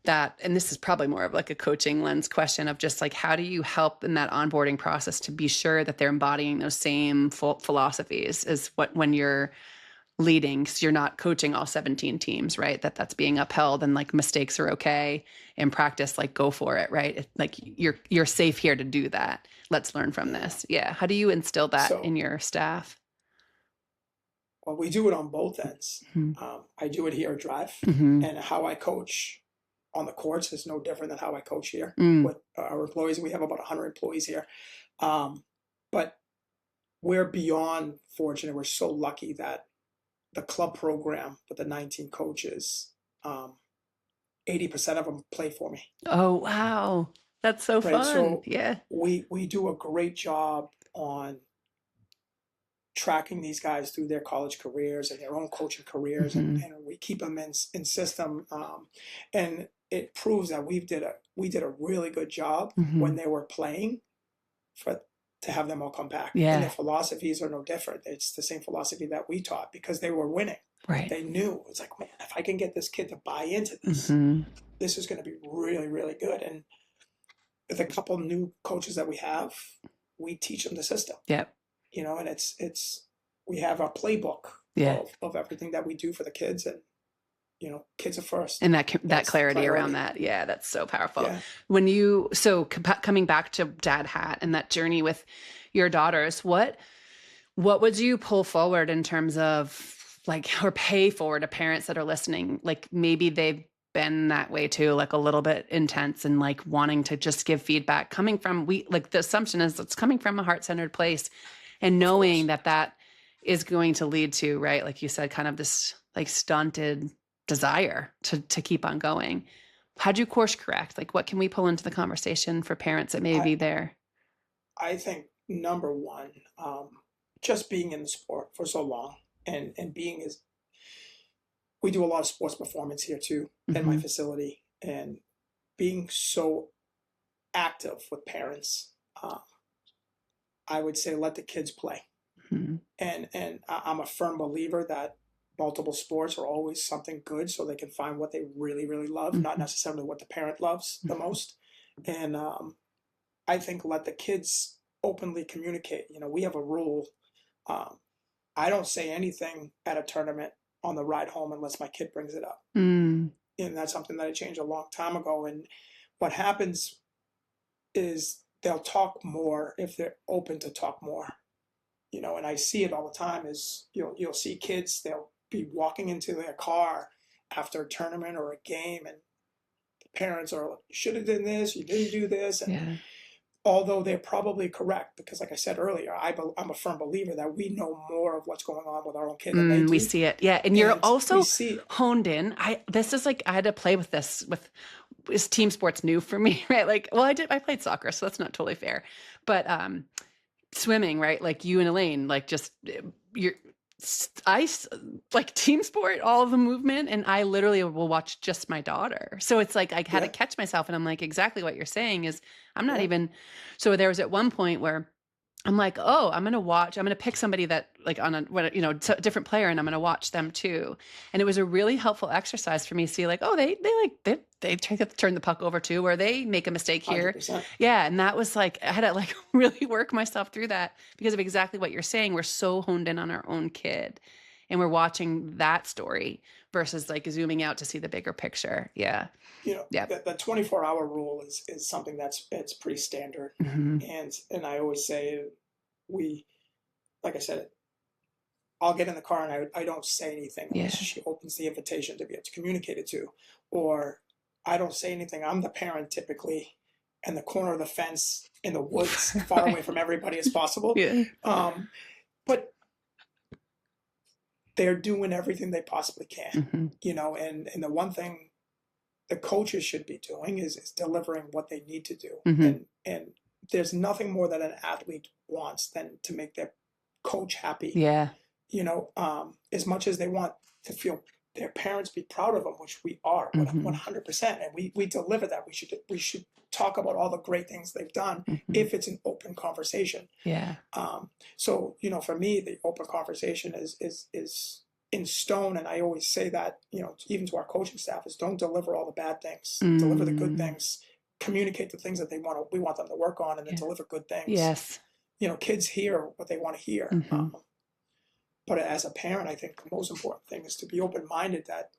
that, and this is probably more of like a coaching lens question of just like, how do you help in that onboarding process to be sure that they're embodying those same philosophies as when you're leading? Because you're not coaching all 17 teams, right? That's being upheld, and like mistakes are okay in practice, like go for it, right? Like you're safe here to do that. Let's learn from this. Yeah. How do you instill that in So, your staff? well, we do it on both ends. Mm-hmm. I do it here at Drive, Mm-hmm. and how I coach on the courts is no different than how I coach here Mm. with our employees. We have about 100 employees here. But we're beyond fortunate. We're so lucky that the club program with the 19 coaches, 80% of them play for me. Oh, wow. That's so Right. fun. So Yeah. we do a great job on tracking these guys through their college careers and their own coaching careers, Mm-hmm. and we keep them in system, and it proves that we did a really good job Mm-hmm. when they were playing for to have them all come back. Yeah. And their philosophies are no different. It's the same philosophy that we taught because they were winning. Right. They knew it's like, man, if I can get this kid to buy into this, Mm-hmm. this is going to be really, really good. And with a couple new coaches that we have, we teach them the system. Yep. And it's we have a playbook Yeah. of everything that we do for the kids, and kids are first. And that That's clarity priority. around that. Yeah, that's so powerful. Yeah. When you, so coming back to Dad Hat and that journey with your daughters, what would you pull forward in terms of like, or pay forward to parents that are listening? Like maybe they've been that way too, like a little bit intense and like wanting to just give feedback coming from, like the assumption is it's coming from a heart-centered place, and knowing that is going to lead to, right, like you said, kind of this like stunted desire to keep on going. How do you course correct? Like what can we pull into the conversation for parents that may be there? I think number one, just being in the sport for so long, and being is, we do a lot of sports performance here too in my facility, and being so active with parents, I would say let the kids play. Mm-hmm. And I'm a firm believer that multiple sports are always something good, so they can find what they really, really love, not necessarily what the parent loves the most. And I think let the kids openly communicate. We have a rule. I don't say anything at a tournament on the ride home unless my kid brings it up. And that's something that I changed a long time ago. And what happens is they'll talk more if they're open to talk more. And I see it all the time is you'll see kids, they'll be walking into their car after a tournament or a game, and the parents are like, you should have done this, you didn't do this. And although they're probably correct, because like I said earlier, I'm a firm believer that we know more of what's going on with our own kid than they do. We see it. Yeah. And you're also see honed in. This is like, I had to play with this is team sports new for me, right? Like, well, I played soccer, so that's not totally fair, but, swimming, right? Like you and Elaine, like just I like team sport, all of the movement. And I literally will watch just my daughter. So it's like, I had to catch myself, and I'm like, exactly what you're saying is I'm not even, so there was at one point where I'm like, oh, I'm going to pick somebody that like on a different player, and I'm going to watch them too. And it was a really helpful exercise for me to see like, oh, they turn the puck over too, or they make a mistake here. 100%. Yeah. And that was like, I had to like really work myself through that because of exactly what you're saying. We're so honed in on our own kid, and we're watching that story versus like zooming out to see the bigger picture. Yeah. The 24-hour rule is something it's pretty standard. And I always say, like I said, I'll get in the car and I don't say anything unless she opens the invitation to be able to communicate it to, or I don't say anything. I'm the parent typically in the corner of the fence in the woods, far away from everybody as possible. But they're doing everything they possibly can, and the one thing the coaches should be doing is delivering what they need to do. And there's nothing more that an athlete wants than to make their coach happy. As much as they want to feel their parents be proud of them, which we are Mhm. 100%, and we deliver that. We should talk about all the great things they've done Mhm. if it's an open conversation. Yeah. So for me, the open conversation is in stone, and I always say that even to our coaching staff is don't deliver all the bad things, deliver the good Mm. things, communicate the things that we want them to work on, and then Yeah. deliver good things. Yes. Kids hear what they want to hear. Mhm. But as a parent, I think the most important thing is to be open-minded that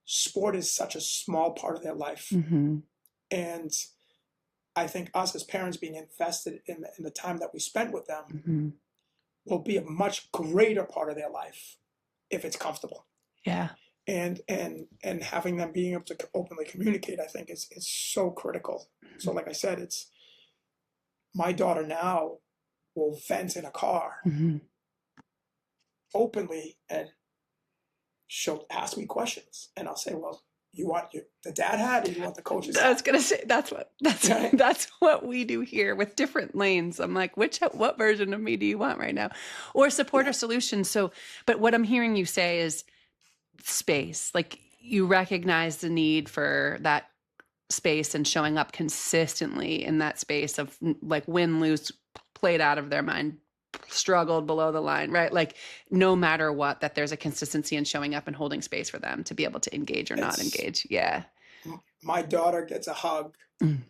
sport is such a small part of their life. Mhm. And I think us as parents being invested in the time that we spend with them Mhm. will be a much greater part of their life if it's comfortable. Yeah. And having them being able to openly communicate, I think is so critical. So like I said, it's my daughter now will vent in a car Mhm. openly, and she'll ask me questions, and I'll say, well, you want the dad hat, or you want the coach's I was hat? gonna say that's Right? that's what we do here with different lanes. I'm like, what version of me do you want right now, or support Yeah. or solution? So, but what I'm hearing you say is space. Like you recognize the need for that space and showing up consistently in that space of like win, lose, played out of their mind, struggled below the line, right? Like no matter what, that there's a consistency in showing up and holding space for them to be able to engage or not It's engage. Yeah. my daughter gets a hug. Mm.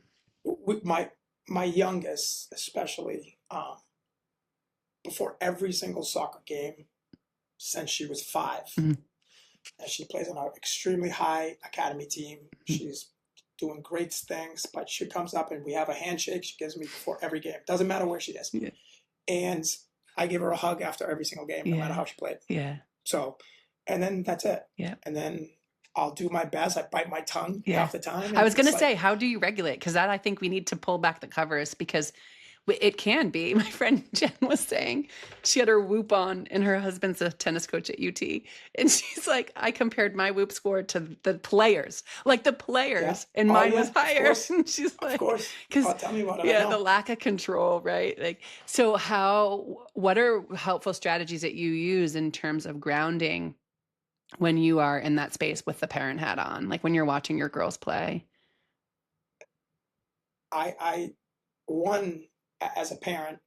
My youngest, especially, before every single soccer game since she was 5, Mm. and she plays on an extremely high academy team. She's doing great things, but she comes up and we have a handshake. She gives me before every game. Doesn't matter where she is. Yeah. And I give her a hug after every single game, no matter how she played. Yeah. So, and then that's it. Yeah. And then I'll do my best. I bite my tongue Yeah. half the time. I was going to say, how do you regulate? Because that I think we need to pull back the covers because it can be. My friend Jen was saying she had her whoop on, and her husband's a tennis coach at UT. And she's like, I compared my whoop score to the players, and mine was higher. And she's like, of course. because Tell me about it. yeah, the lack of control, right? Like, so what are helpful strategies that you use in terms of grounding when you are in that space with the parent hat on, like when you're watching your girls play? One, as a parent,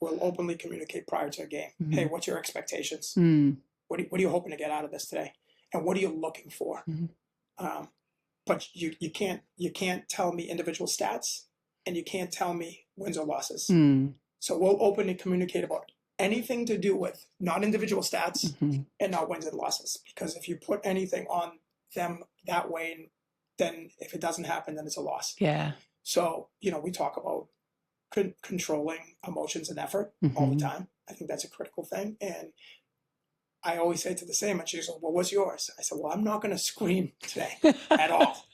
will openly communicate prior to a game. Mhm. Hey, what's your expectations? Mm. What are you hoping to get out of this today? And what are you looking for? Mhm. But you can't tell me individual stats, and you can't tell me wins or losses. Mm. So we'll openly communicate about anything to do with not individual stats Mhm. and not wins and losses. Because if you put anything on them that way, then if it doesn't happen, then it's a loss. Yeah. So we talk about controlling emotions and effort all the time. I think that's a critical thing. And I always say to the same, and she's like, well, what's yours? I said, well, I'm not going to scream today at all.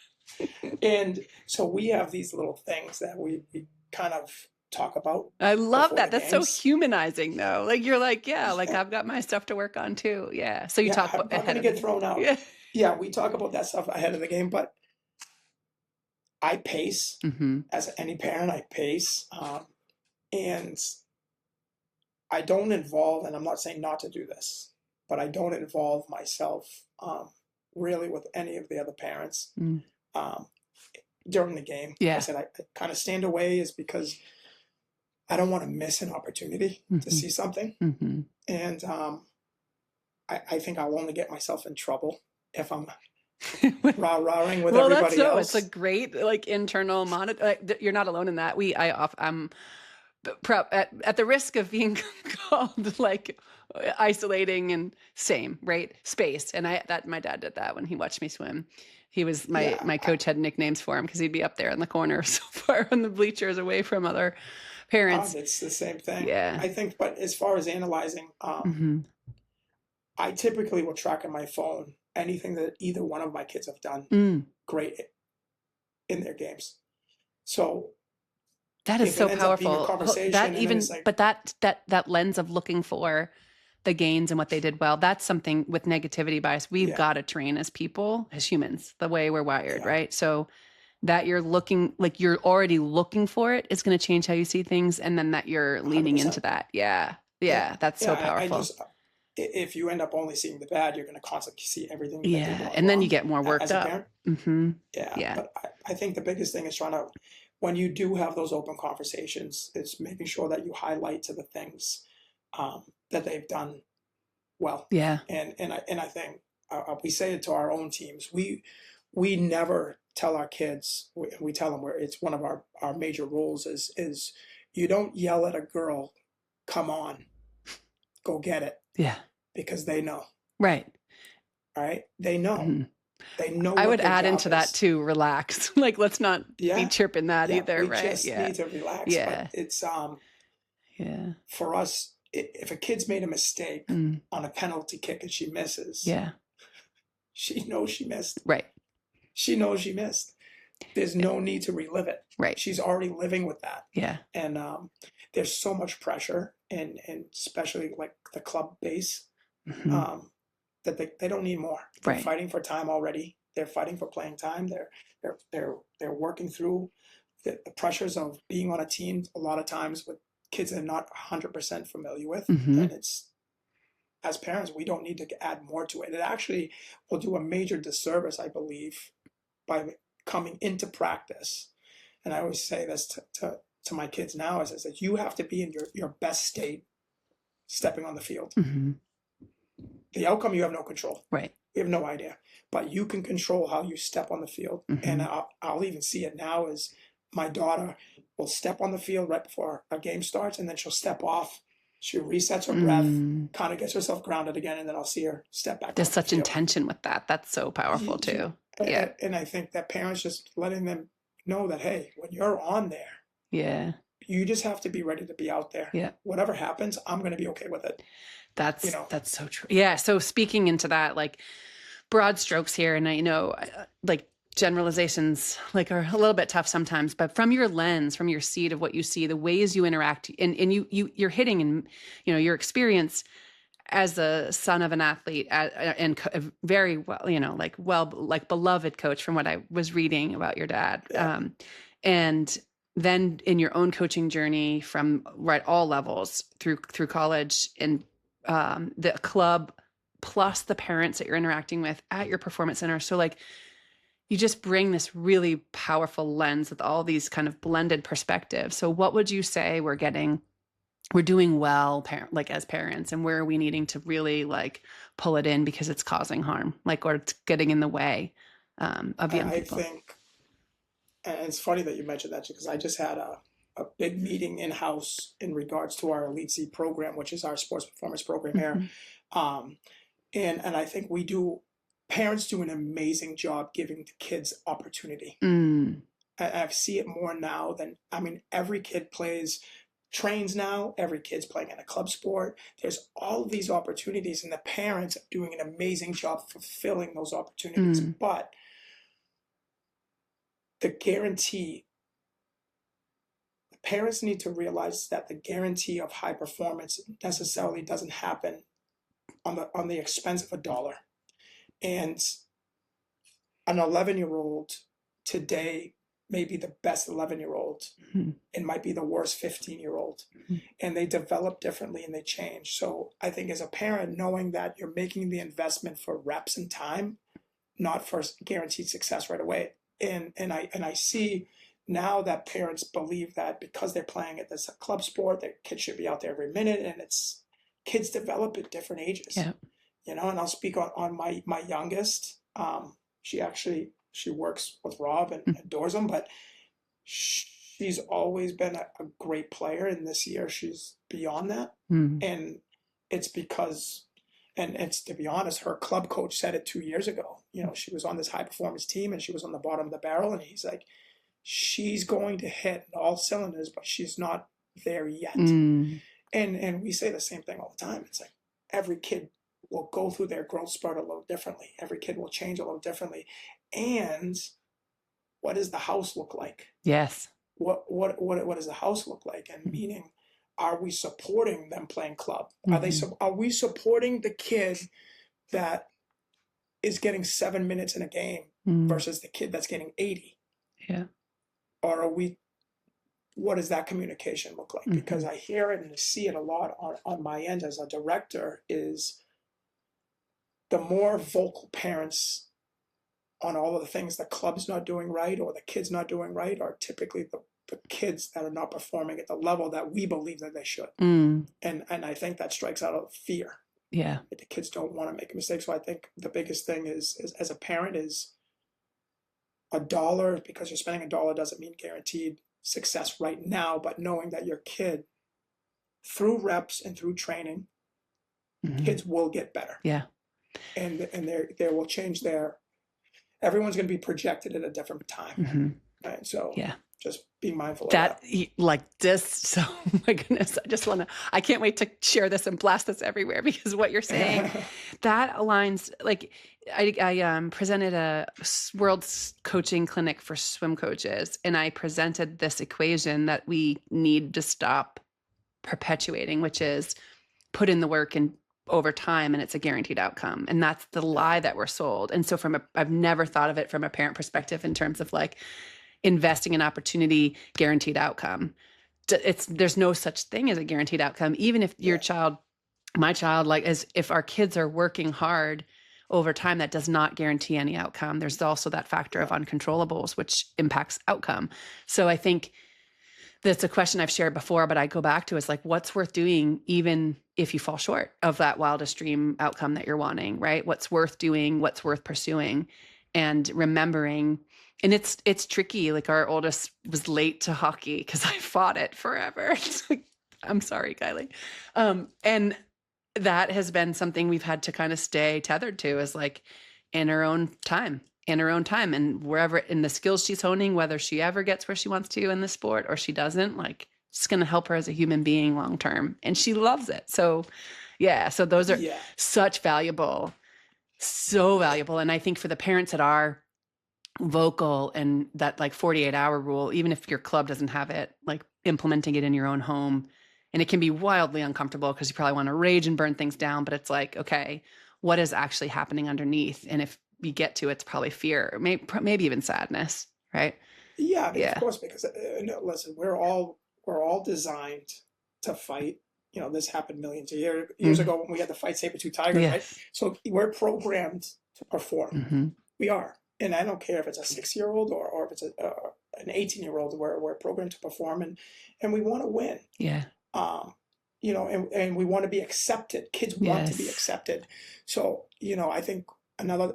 And so we have these little things that we kind of talk about. I love before that. the That's so games. humanizing, though. Like you're like, yeah, like I've got my stuff to work on too. Yeah. So you talk I'm about not going to get thrown out. Yeah. Yeah, we talk about that stuff ahead of the game, but I pace. Mhm. As any parent, I pace. And I don't involve, and I'm not saying not to do this, but I don't involve myself really with any of the other parents Mm. during the game. Yeah. I said I kind of stand away is because I don't want to miss an opportunity to see something. Mhm. And I think I'll only get myself in trouble if I'm rah-rahing with everybody else. It's a great like internal monitor. Like, you're not alone in that. I'm at the risk of being called like isolating and same, right? Space. And my dad did that when he watched me swim. He was my coach had nicknames for him because he'd be up there in the corner so far on the bleachers away from other parents. It's the same thing. Yeah. I think, but as far as analyzing, I typically will track on my phone anything that either one of my kids have done great in their games. So that is so powerful. But that lens of looking for the gains and what they did well, that's something with negativity bias we've got to train as people, as humans, the way we're wired, right? So that you're already looking for it is going to change how you see things, and then that you're leaning 100%. into that. Yeah, that's so powerful. if you end up only seeing the bad, you're going to constantly see everything that they're doing And then wrong you get more worked as a up. parent. Mm-hmm. Yeah. Yeah. But I think the biggest thing is when you do have those open conversations, it's making sure that you highlight to the things that they've done well. Yeah. And I think we say it to our own teams. We never tell our kids, we tell them it's one of our major rules is you don't yell at a girl, come on, go get it. Yeah. Because they know. Right. All right. They know. Mm-hmm. They know I what would their add job into that is. too, relax. Like, let's not be chirping that either, we right? just Yeah. need to relax. Yeah. But it's Yeah. for us, if a kid's made a mistake on a penalty kick and she misses, Yeah. she knows she missed. Right. She knows she missed. There's no need to relive it. Right. She's already living with that. Yeah. And there's so much pressure, and especially like the club base, that they don't need more. They're Right. fighting for time already. They're fighting for playing time. They're working through the pressures of being on a team a lot of times with kids they're not 100% familiar with. And it's, as parents, we don't need to add more to it. It actually will do a major disservice, I believe, by coming into practice. And I always say this to my kids now is that you have to be in your best state stepping on the field. The outcome you have no control. Right. You have no idea. But you can control how you step on the field. And I'll even see it now as my daughter will step on the field right before a game starts, and then she'll step off. She resets her breath, kind of gets herself grounded again, and then I'll see her step back. There's such intention with that. That's so powerful too. Yeah. And I think that parents just letting them know that, hey, when you're on there, you just have to be ready to be out there. Yeah. Whatever happens, I'm going to be okay with it. That's so true. Yeah. So speaking into that, like broad strokes here, and I know like generalizations like are a little bit tough sometimes, but from your lens, from your seat of what you see, the ways you interact, and you're hitting in, your experience as a son of an athlete and very well, like beloved coach from what I was reading about your dad. Yeah. And then in your own coaching journey from all levels through college and the club, plus the parents that you're interacting with at your performance center. So like, you just bring this really powerful lens with all these kind of blended perspectives. So what would you say we're doing well, as parents, and where are we needing to really like pull it in because it's causing harm, or it's getting in the way of young people? I think, and it's funny that you mentioned that because I just had a big meeting in-house in regards to our Elite C program, which is our sports performance program here. And I think parents do an amazing job giving the kids opportunity. I see it more now every kid trains now, every kid's playing in a club sport. There's all of these opportunities, and the parents are doing an amazing job fulfilling those opportunities. But the parents need to realize that the guarantee of high performance necessarily doesn't happen on the expense of $1. And an 11-year-old today may be the best 11-year-old and might be the worst 15-year-old. And they develop differently and they change. So I think as a parent, knowing that you're making the investment for reps and time, not for guaranteed success right away. And I see now that parents believe that because they're playing at this club sport, their kids should be out there every minute, and kids develop at different ages. Yeah. And I'll speak on my youngest. She works with Rob and adores him, but she's always been a great player, and this year she's beyond that. And it's because, and it's, to be honest, her club coach said it 2 years ago. She was on this high performance team and she was on the bottom of the barrel, and he's like, she's going to hit all cylinders, but she's not there yet. And we say the same thing all the time. It's like every kid will go through their growth spurt a little differently. Every kid will change a little differently. And what does the house look like? Yes. What does the house look like? And meaning, are we supporting them playing club? Are we supporting the kid that is getting 7 minutes in a game versus the kid that's getting 80? Yeah. Or what does that communication look like? Because I hear it and I see it a lot on my end as a director is the more vocal parents on all of the things the club's not doing right or the kid's not doing right are typically the kids that are not performing at the level that we believe that they should. Mm. And I think that strikes out of fear. Yeah. That the kids don't want to make a mistake. So I think the biggest thing is as a parent is $1, because you're spending $1 doesn't mean guaranteed success right now, but knowing that your kid, through reps and through training, kids will get better. Yeah. And they will change everyone's going to be projected at a different time. Right? So yeah, just be mindful of that. Like this. So, oh my goodness, I can't wait to share this and blast this everywhere, because what you're saying, that aligns. Like I presented a world coaching clinic for swim coaches, and I presented this equation that we need to stop perpetuating, which is put in the work and over time and it's a guaranteed outcome. And that's the lie that we're sold. And so I've never thought of it from a parent perspective in terms of like investing in opportunity, guaranteed outcome. There's no such thing as a guaranteed outcome. Even if your child, my child, like if our kids are working hard over time, that does not guarantee any outcome. There's also that factor of uncontrollables, which impacts outcome. So I think that's a question I've shared before, but I go back to is like, what's worth doing even if you fall short of that wildest dream outcome that you're wanting, right? What's worth doing, what's worth pursuing, and remembering. And it's tricky. Like our oldest was late to hockey because I fought it forever. I'm sorry, Kylie. And that has been something we've had to kind of stay tethered to, is like in her own time. And wherever in the skills she's honing, whether she ever gets where she wants to in the sport or she doesn't, like it's going to help her as a human being long term. And she loves it. So yeah, so those are such valuable, so valuable. And I think for the parents that are vocal and that like 48-hour rule, even if your club doesn't have it, like implementing it in your own home, and it can be wildly uncomfortable because you probably want to rage and burn things down, but it's like, okay, what is actually happening underneath? And if you get to, it's probably fear, maybe even sadness, right? Yeah, I mean, of course, because listen, we're all designed to fight. You know, this happened millions of years ago when we had to fight saber-tooth tigers, right? So we're programmed to perform. We are, and I don't care if it's a 6-year-old or if it's an 18-year-old. We're programmed to perform, and we want to win. Yeah. You know, and we want to be accepted. Kids want to be accepted. So, you know, I think another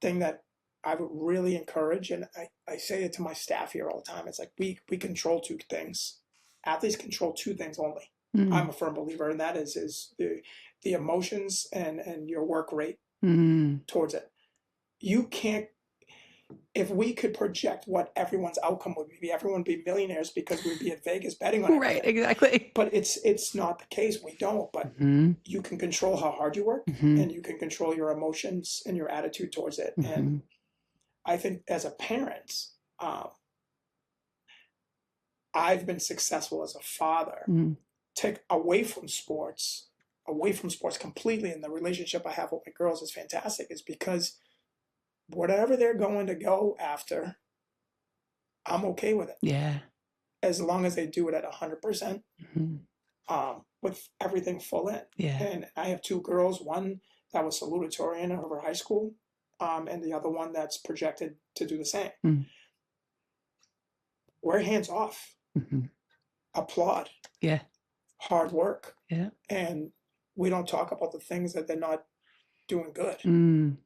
thing that I would really encourage, and I say it to my staff here all the time, it's like we control 2 things. Athletes control 2 things only. I'm a firm believer in that is the emotions and your work rate towards it. You can't, if we could project what everyone's outcome would be, everyone would be millionaires because we'd be at Vegas betting on everything. Right, exactly. But it's not the case. We don't. But you can control how hard you work, and you can control your emotions and your attitude towards it. And I think as a parent, I've been successful as a father. Take away from sports completely, and the relationship I have with my girls is fantastic, is because whatever they're going to go after, I'm okay with it. Yeah. As long as they do it at 100%, with everything full in. Yeah. And I have 2 girls, one that was salutatorian over high school, and the other one that's projected to do the same. We're hands off. Applaud. Yeah. Hard work. Yeah. And we don't talk about the things that they're not doing good.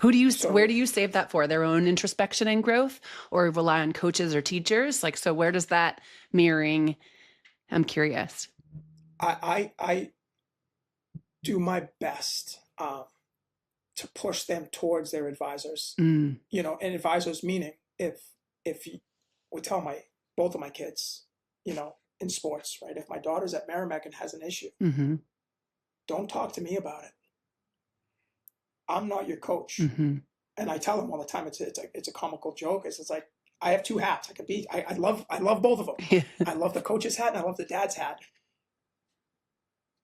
Where do you save that for? Their own introspection and growth, or rely on coaches or teachers? Like, so where does that mirroring? I'm curious. I do my best to push them towards their advisors. You know, and advisors meaning if we tell both of my kids, you know, in sports, right? If my daughter's at Merrimack and has an issue, don't talk to me about it. I'm not your coach. And I tell them all the time, it's a comical joke. It's like, I have 2 hats. I love both of them. Yeah. I love the coach's hat and I love the dad's hat.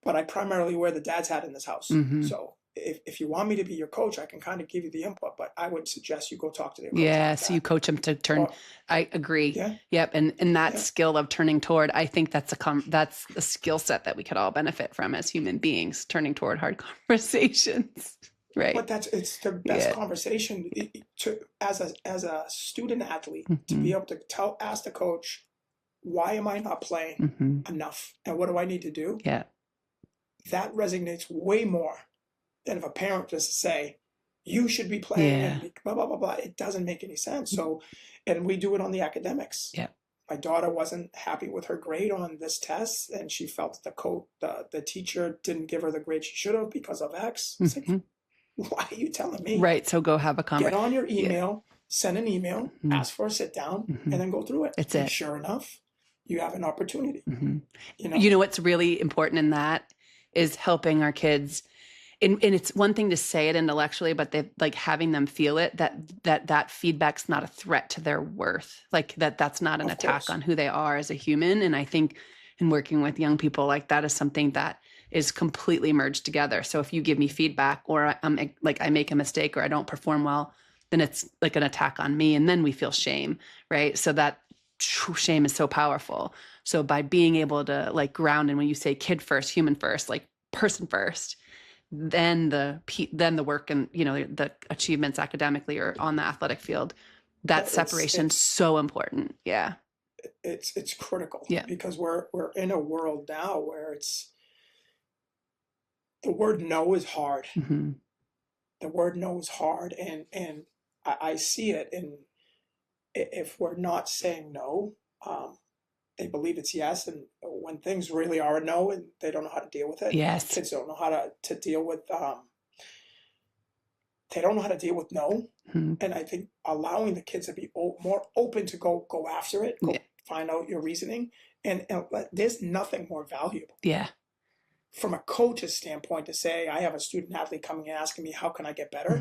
But I primarily wear the dad's hat in this house. So if you want me to be your coach, I can kind of give you the input, but I would suggest you go talk to their coach. Yeah, so you coach them to turn. I agree. Yeah. Yep. And that skill of turning toward, I think that's a skill set that we could all benefit from as human beings, turning toward hard conversations. Right. But it's the best conversation to as a student athlete to be able to ask the coach, why am I not playing enough, and what do I need to do? Yeah. That resonates way more than if a parent just say, you should be playing Yeah. and blah blah blah blah. It doesn't make any sense. So, and we do it on the academics. Yeah. My daughter wasn't happy with her grade on this test, and she felt the teacher didn't give her the grade she should have because of X. It's like, why are you telling me? Right. So go have a Get conversation. on your email, send an email, ask for a sit down, and then go through it. It's and sure enough, you have an opportunity. You know what's really important in that is helping our kids. And it's one thing to say it intellectually, but they like having them feel it, that feedback's not a threat to their worth. Like that's not an attack on who they are as a human. And I think in working with young people, like that is something that is completely merged together. So if you give me feedback or I make a mistake or I don't perform well, then it's like an attack on me. And then we feel shame, right? So that shame is so powerful. So by being able to like ground, and when you say kid first, human first, like person first, then the work and the achievements academically or on the athletic field, that separation's so important. Yeah, it's critical. Yeah, because we're in a world now where the word no is hard. The word no is hard, and I see it. And if we're not saying no, they believe it's yes. And when things really are a no, and they don't know how to deal with it, yes, kids don't know how to deal with. They don't know how to deal with no. And I think allowing the kids to be more open to go after it, find out your reasoning, and there's nothing more valuable. Yeah. From a coach's standpoint, to say, I have a student athlete coming and asking me, how can I get better?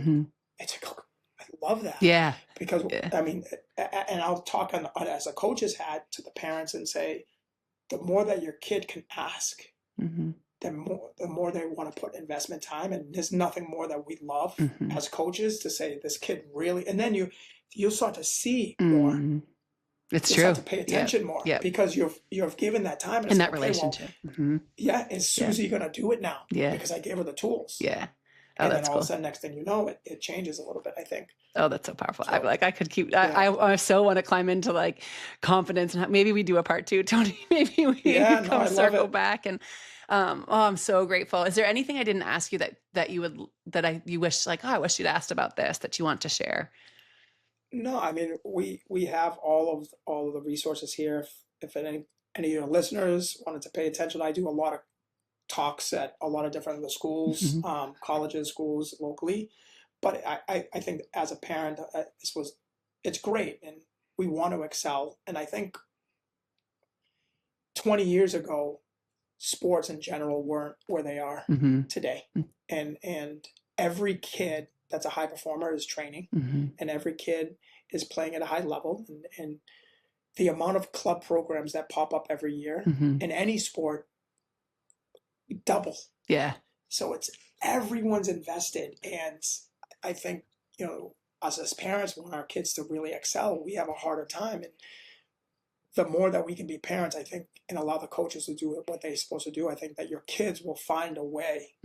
It's like, oh, I love that. Yeah. Because, I mean, and I'll talk as a coach's hat to the parents and say, the more that your kid can ask, the more they want to put investment time. And there's nothing more that we love as coaches to say, this kid really, and then you'll start to see more. It's you'll true. Start to pay attention more because you've given that time in that relationship. Yeah, is Susie going to do it now? Yeah, because I gave her the tools. Yeah, and then all of a sudden, next thing you know, it changes a little bit, I think. Oh, that's so powerful. So, I could keep. I so want to climb into like confidence, and maybe we do a part 2, Tony. Maybe we come circle back. And I'm so grateful. Is there anything I didn't ask you that you wish, like, I wish you'd asked about this, that you want to share? No, I mean, we have all of the resources here. If any of your listeners wanted to pay attention, I do a lot of talks at a lot of different schools, colleges, schools locally. But I think as a parent, it's great, and we want to excel. And I think 20 years ago, sports in general weren't where they are today. And every kid that's a high performer is training, and every kid is playing at a high level. And the amount of club programs that pop up every year in any sport double. Yeah. So everyone's invested, and I think us as parents want our kids to really excel. We have a harder time, and the more that we can be parents, I think, and allow the coaches to do what they're supposed to do, I think that your kids will find a way.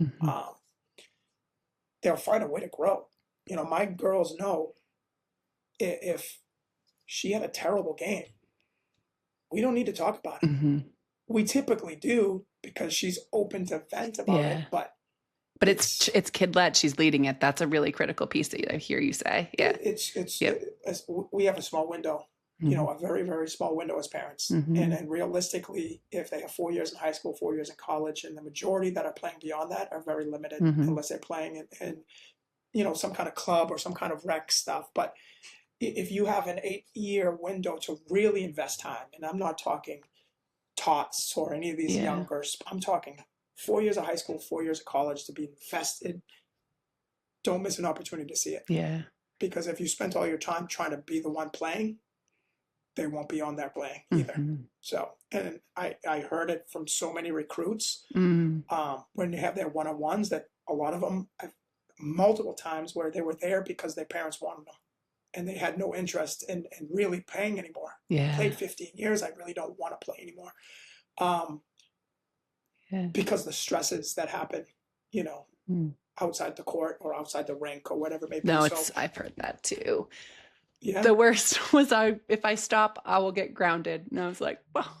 They'll find a way to grow. My girls know if she had a terrible game, we don't need to talk about it. We typically do because she's open to vent about it, but it's kid-led. She's leading it. That's a really critical piece that I hear you say. Yeah, we have a small window. A very, very small window as parents. And realistically, if they have 4 years in high school, 4 years in college, and the majority that are playing beyond that are very limited unless they're playing in some kind of club or some kind of rec stuff. But if you have an 8-year window to really invest time, and I'm not talking tots or any of these younger, I'm talking 4 years of high school, 4 years of college to be invested, don't miss an opportunity to see it. Yeah. Because if you spent all your time trying to be the one playing, they won't be on there playing either. So, and I heard it from so many recruits when they have their one-on-ones, that a lot of them have multiple times where they were there because their parents wanted them, and they had no interest in really playing anymore. Yeah. I played 15 years. I really don't want to play anymore. Because the stresses that happen, outside the court or outside the rink or whatever it may be. No, So I've heard that too. yeah. The worst was if I stop, I will get grounded. And I was like, oh,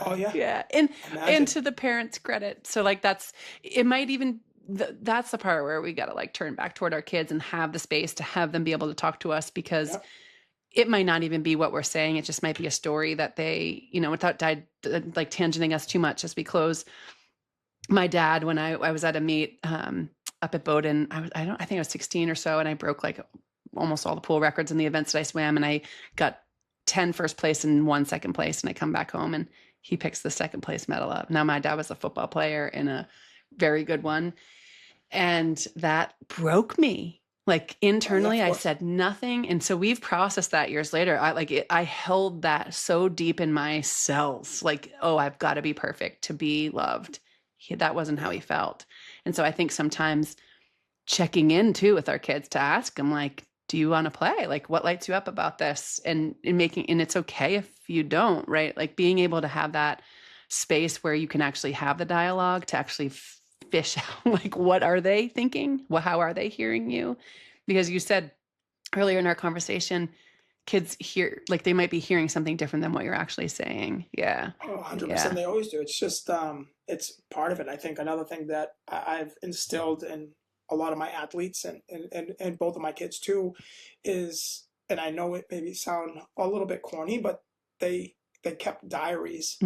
Oh yeah. yeah. And Imagine. to the parents' credit. So like that's the part where we got to like turn back toward our kids and have the space to have them be able to talk to us, because Yep. it might not even be what we're saying. It just might be a story that they, without like tangenting us too much as we close. My dad, when I was at a meet up at Bowdoin, I think I was 16 or so, and I broke like almost all the pool records in the events that I swam, and I got 10 first place and 1 second place, and I come back home and he picks the second place medal up. Now my dad was a football player and a very good one, and that broke me. Like internally, I said nothing. And so we've processed that years later. I held that so deep in my cells, like, oh, I've got to be perfect to be loved. That wasn't how he felt. And so I think sometimes checking in too with our kids to ask them, like, do you want to play? Like, what lights you up about this? And it's okay if you don't, right? Like being able to have that space where you can actually have the dialogue to actually fish out, like, what are they thinking? How are they hearing you? Because you said earlier in our conversation, kids hear, like they might be hearing something different than what you're actually saying. Yeah. Oh, 100%. They always do. It's just, it's part of it. I think another thing that I've instilled in a lot of my athletes and both of my kids too is, and I know it maybe sound a little bit corny, but they kept diaries,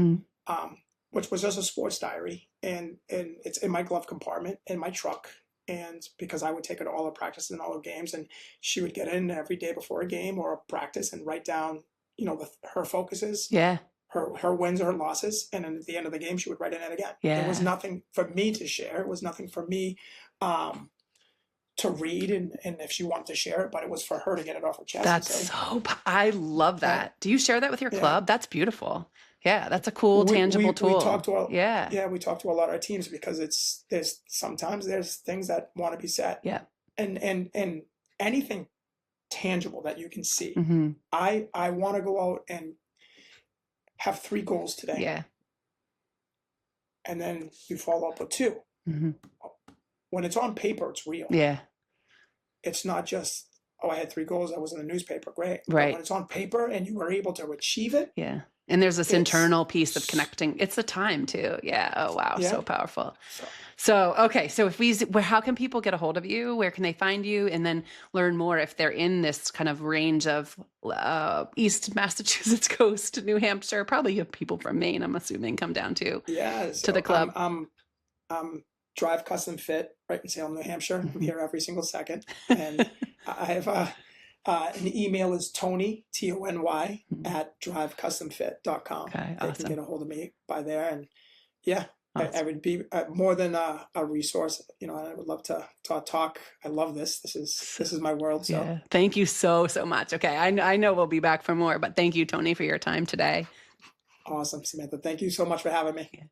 which was just a sports diary. And it's in my glove compartment in my truck. And because I would take her to all her practices and all her games, and she would get in every day before a game or a practice and write down, her focuses, her wins or her losses. And then at the end of the game, she would write it in again. It was nothing for me to share. It was nothing for me to read, and if she wanted to share it, but it was for her to get it off her chest. I love that. Yeah. Do you share that with your club? That's beautiful. Yeah, that's a cool, tangible tool. We talk to we talk to a lot of our teams because sometimes there's things that want to be said. Yeah. And anything tangible that you can see. Mm-hmm. I want to go out and have 3 goals today. Yeah. And then you follow up with 2. Mm-hmm. When it's on paper, it's real. Yeah. It's not just, oh, I had 3 goals, I was in the newspaper, great. Right. But when it's on paper and you were able to achieve it. Yeah. And there's this internal piece of connecting. It's the time too. Yeah. Oh, wow. Yeah. So powerful. So, okay. So how can people get a hold of you? Where can they find you? And then learn more if they're in this kind of range of East Massachusetts coast, New Hampshire, probably you have people from Maine, I'm assuming, come down to the club. I'm Drive Custom Fit right in Salem, New Hampshire. I'm here every single second. And I have an email is Tony, Tony, at drivecustomfit.com. Okay, they can get a hold of me by there. And yeah, awesome. I would be more than a resource. I would love to talk. I love this. This is my world. So yeah. Thank you so much. Okay. I know we'll be back for more, but thank you, Tony, for your time today. Awesome, Samantha. Thank you so much for having me. Yeah.